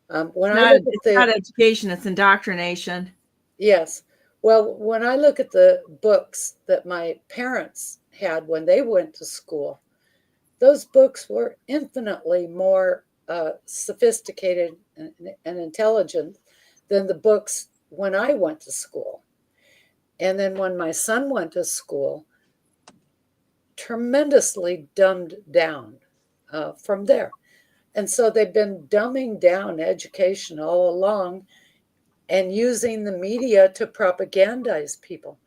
When I look at It's not education, it's indoctrination. Yes. Well, when I look at the books that my parents had when they went to school, those books were infinitely more sophisticated and intelligent than the books when I went to school. And then when my son went to school, tremendously dumbed down from there. And so they've been dumbing down education all along and using the media to propagandize people.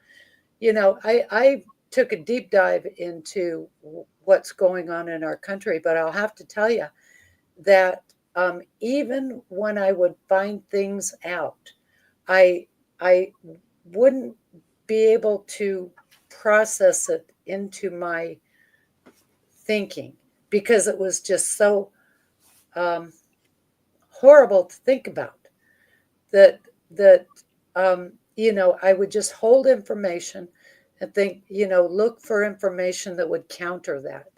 You know, I took a deep dive into what's going on in our country, but I'll have to tell you that even when I would find things out, I wouldn't be able to process it into my thinking because it was just so horrible to think about. That I would just hold information and think, look for information that would counter that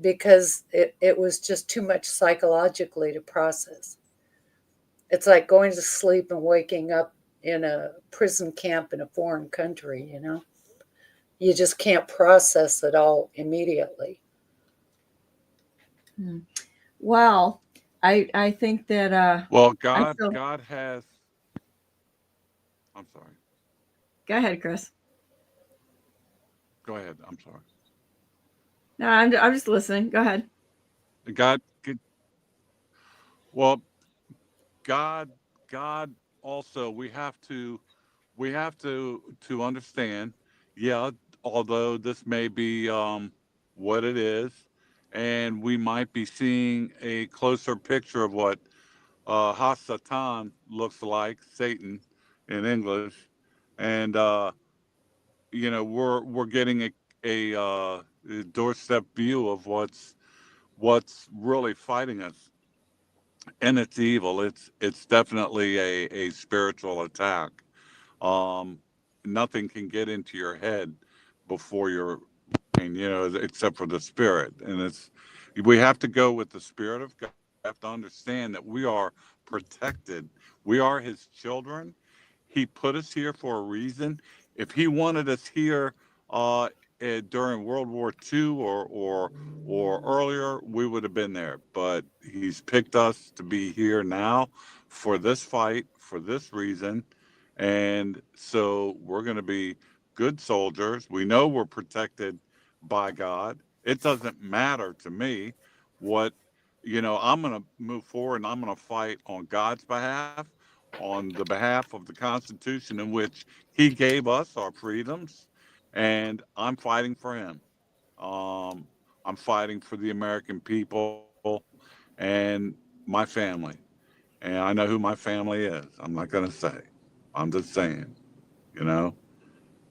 because it was just too much psychologically to process. It's like going to sleep and waking up in a prison camp in a foreign country, You just can't process it all immediately. Well, I think that well, God has. I'm sorry. go ahead, Chris. Go ahead. I'm sorry. No, I'm just listening. Go ahead. God, well, God, God. Also, we have to understand. Yeah, although this may be what it is, and we might be seeing a closer picture of what Hasatan looks like, Satan in English, and we're getting a doorstep view of what's really fighting us, and it's evil. It's definitely a spiritual attack. Um, Nothing can get into your head before your brain, except for the spirit, and we have to go with the spirit of God. We have to understand that we are protected. We are His children. He put us here for a reason. If He wanted us here during World War II or earlier, we would have been there. But he's picked us to be here now for this fight, for this reason. And so we're going to be good soldiers. We know we're protected by God. It doesn't matter to me what, I'm going to move forward and I'm going to fight on God's behalf, on the behalf of the Constitution in which He gave us our freedoms. And I'm fighting for Him. Um, I'm fighting for the American people and my family. And I know who my family is. I'm not going to say. I'm just saying, you know,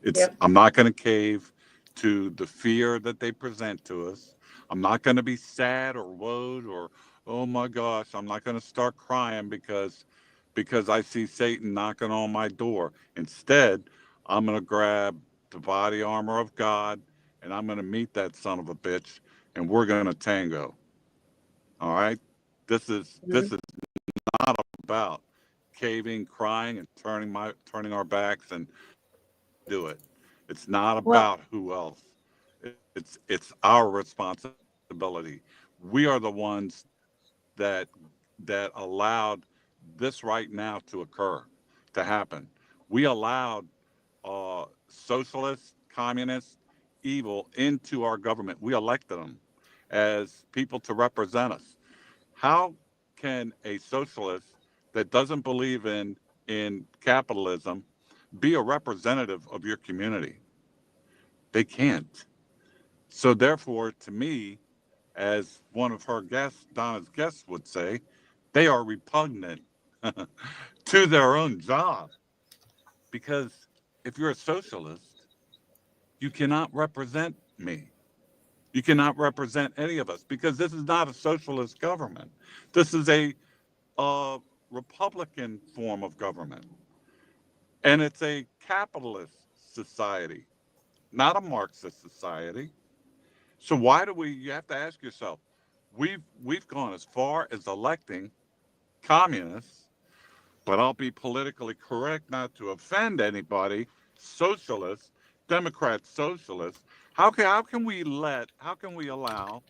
Yep. I'm not going to cave to the fear that they present to us. I'm not going to be sad or woed or, oh my gosh, I'm not going to start crying because I see Satan knocking on my door. Instead, I'm going to grab the body armor of God and I'm going to meet that son of a bitch and we're going to tango. All right? This is not about caving, crying, and turning our backs and do it. It's not Well, about who else. It's our responsibility. We are the ones that that allowed this right now to occur, to happen. We allowed socialist, communist, evil into our government. We elected them as people to represent us. How can a socialist that doesn't believe in capitalism be a representative of your community? They can't. So therefore, to me, as one of her guests, Donna's guests would say, they are repugnant to their own job. Because if you're a socialist, you cannot represent me. You cannot represent any of us because this is not a socialist government. This is a Republican form of government. And it's a capitalist society, not a Marxist society. So why do you have to ask yourself, we've gone as far as electing communists, but I'll be politically correct not to offend anybody, socialists, Democrat socialists. How can we allow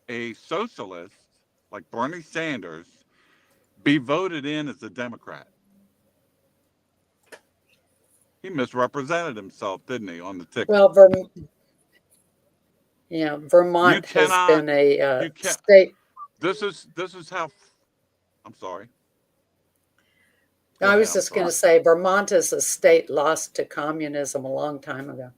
a socialist like Bernie Sanders be voted in as a Democrat? He misrepresented himself, didn't he, on the ticket? Well, You Vermont has cannot. been a You can't. state. This is how. I'm sorry. Go I ahead. was I'm just going to sorry. say Vermont is a state lost to communism a long time ago.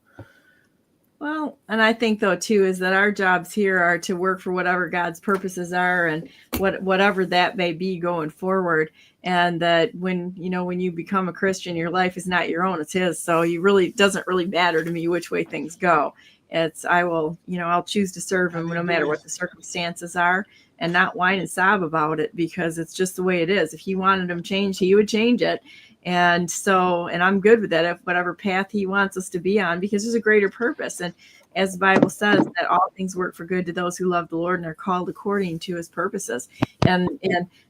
well, and I think though too is that our jobs here are to work for whatever God's purposes are and whatever that may be going forward. And that when you become a Christian, your life is not your own, it's His. So you really doesn't really matter to me which way things go. I'll choose to serve Him no matter what the circumstances are and not whine and sob about it because it's just the way it is. If He wanted them changed, He would change it. And I'm good with that, if whatever path He wants us to be on, because there's a greater purpose. And as the Bible says, that all things work for good to those who love the Lord and are called according to His purposes. And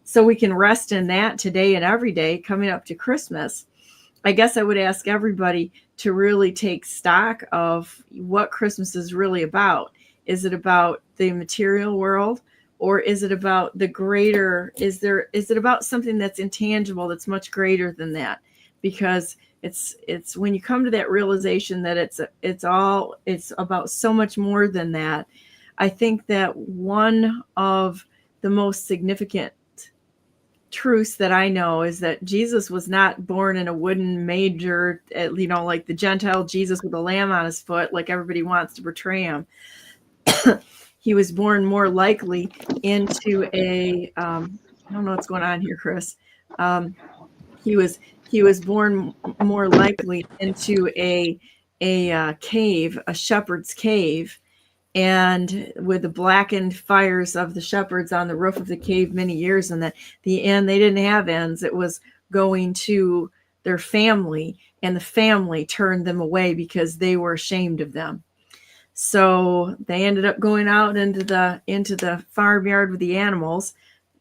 so we can rest in that today and every day coming up to Christmas. I guess I would ask everybody to really take stock of what Christmas is really about. Is it about the material world? Or is it about the greater, is it about something that's intangible, that's much greater than that? Because it's when you come to that realization that it's about so much more than that. I think that one of the most significant truths that I know is that Jesus was not born in a wooden manger, like the Gentile Jesus with a lamb on his foot, like everybody wants to portray him. He was born more likely into a I don't know what's going on here, Chris. He was born more likely into a cave, a shepherd's cave, and with the blackened fires of the shepherds on the roof of the cave many years, and that the end they didn't have ends. It was going to their family, and the family turned them away because they were ashamed of them. So they ended up going out into the farmyard with the animals.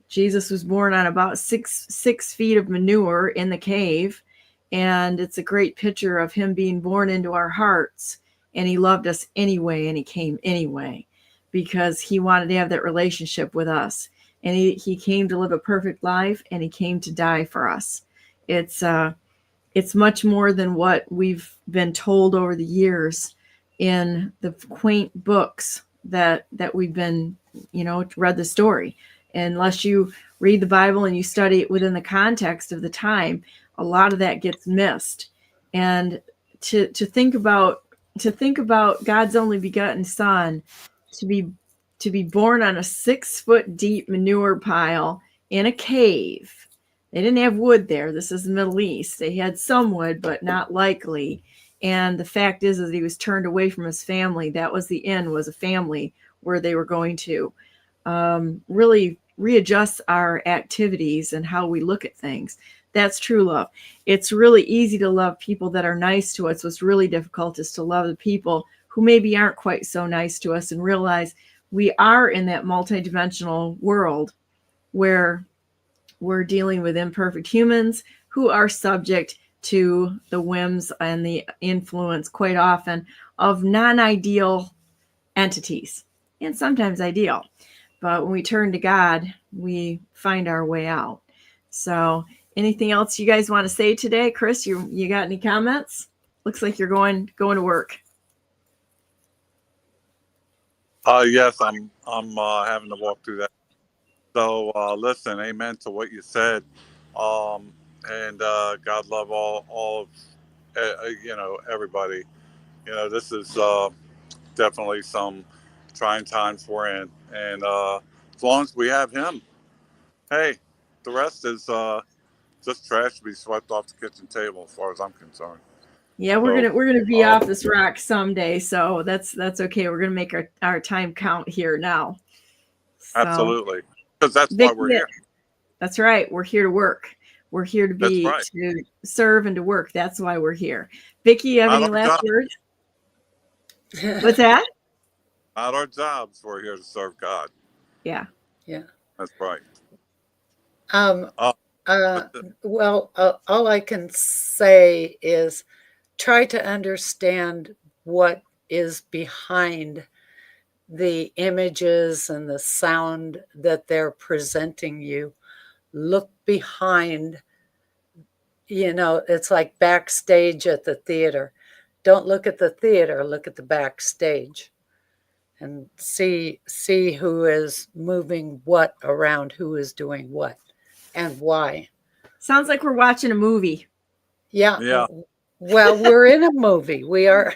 Jesus was born on about six feet of manure in the cave, and it's a great picture of Him being born into our hearts and he loved us anyway, and he came anyway because he wanted to have that relationship with us. And he came to live a perfect life, and he came to die for us. It's much more than what we've been told over the years in the quaint books that we've been, read the story. Unless you read the Bible and you study it within the context of the time, a lot of that gets missed. And to think about God's only begotten Son to be born on a 6-foot deep manure pile in a cave. They didn't have wood there. This is the Middle East. They had some wood, but not likely. And the fact is that he was turned away from his family. That was the end, was a family where they were going to really readjust our activities and how we look at things. That's true love. It's really easy to love people that are nice to us. What's really difficult is to love the people who maybe aren't quite so nice to us and realize we are in that multidimensional world where we're dealing with imperfect humans who are subject to the whims and the influence quite often of non-ideal entities, and sometimes ideal. But when we turn to God, we find our way out. So anything else you guys want to say today? Chris, you got any comments? Looks like you're going to work. Yes, I'm having to walk through that. So listen, amen to what you said, and God love all of everybody. This is definitely some trying times we're in, and as long as we have Him, hey, the rest is just trash to be swept off the kitchen table, as far as I'm concerned. Yeah, we're gonna be off this rock someday, so that's okay. We're gonna make our time count here now. So, absolutely, because that's Vicky, why we're here. That's right. We're here to work. We're here to to serve and to work. That's why we're here. Vicky, you have any last words? What's that? Not our jobs. We're here to serve God. Yeah. That's right. Well, all I can say is try to understand what is behind the images and the sound that they're presenting you. Look behind, it's like backstage at the theater. Don't look at the theater, look at the backstage and see who is moving what around, who is doing what and why. Sounds like we're watching a movie. Yeah. Well, we're in a movie. We are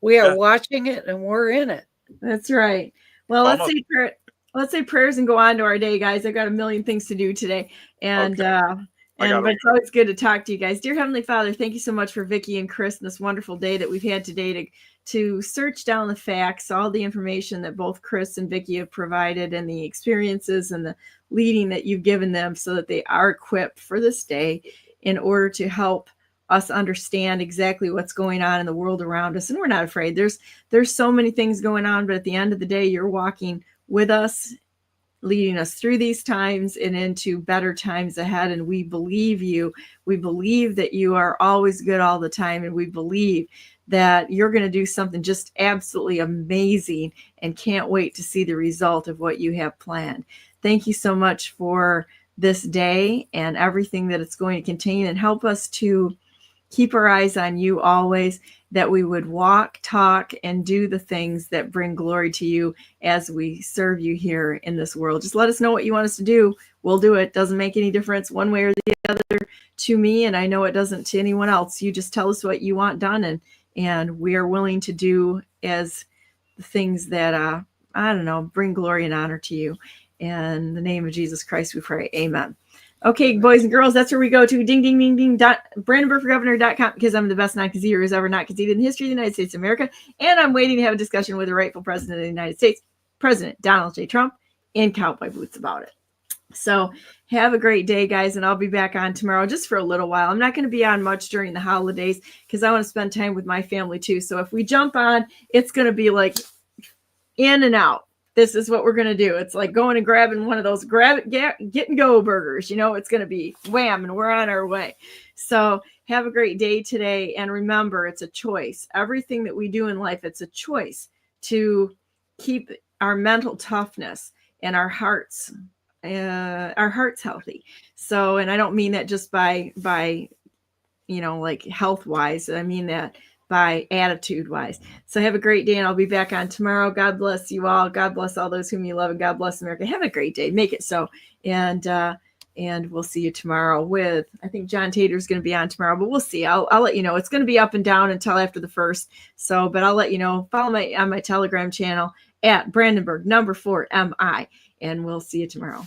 watching it and we're in it. That's right. Well, let's say prayers and go on to our day, guys. I've got a million things to do today. And but it's always good to talk to you guys. Dear Heavenly Father, thank you so much for Vicky and Chris and this wonderful day that we've had today to search down the facts, all the information that both Chris and Vicky have provided and the experiences and the leading that you've given them so that they are equipped for this day in order to help us understand exactly what's going on in the world around us. And we're not afraid. There's so many things going on, but at the end of the day, you're walking with us, leading us through these times and into better times ahead. And we believe you. We believe that you are always good all the time. And we believe that you're going to do something just absolutely amazing and can't wait to see the result of what you have planned. Thank you so much for this day and everything that it's going to contain, and help us to keep our eyes on you always, that we would walk, talk, and do the things that bring glory to you as we serve you here in this world. Just let us know what you want us to do. We'll do it. Doesn't make any difference one way or the other to me, and I know it doesn't to anyone else. You just tell us what you want done, and we are willing to do as the things that, bring glory and honor to you. In the name of Jesus Christ, we pray. Amen. Okay, boys and girls, that's where we go to ding, ding, ding, ding, BrandenburgForGovernor.com, because I'm the best non-conceder who's ever not conceded in the history of the United States of America. And I'm waiting to have a discussion with the rightful president of the United States, President Donald J. Trump, in cowboy boots about it. So have a great day, guys, and I'll be back on tomorrow just for a little while. I'm not going to be on much during the holidays because I want to spend time with my family too. So if we jump on, it's going to be like in and out. This is what we're going to do. It's like going and grabbing one of those get and go burgers. It's going to be wham, and we're on our way. So have a great day today. And remember, it's a choice. Everything that we do in life, it's a choice to keep our mental toughness and our hearts healthy. So, and I don't mean that just by like health wise. I mean that by attitude wise. So have a great day, and I'll be back on tomorrow. God bless you all. God bless all those whom you love, and God bless America. Have a great day. Make it so. And we'll see you tomorrow with, I think John Tater's going to be on tomorrow, but we'll see. I'll let you know. It's going to be up and down until after the 1st. So, but I'll let you know. Follow on my Telegram channel at Brandenburg #4MI, and we'll see you tomorrow.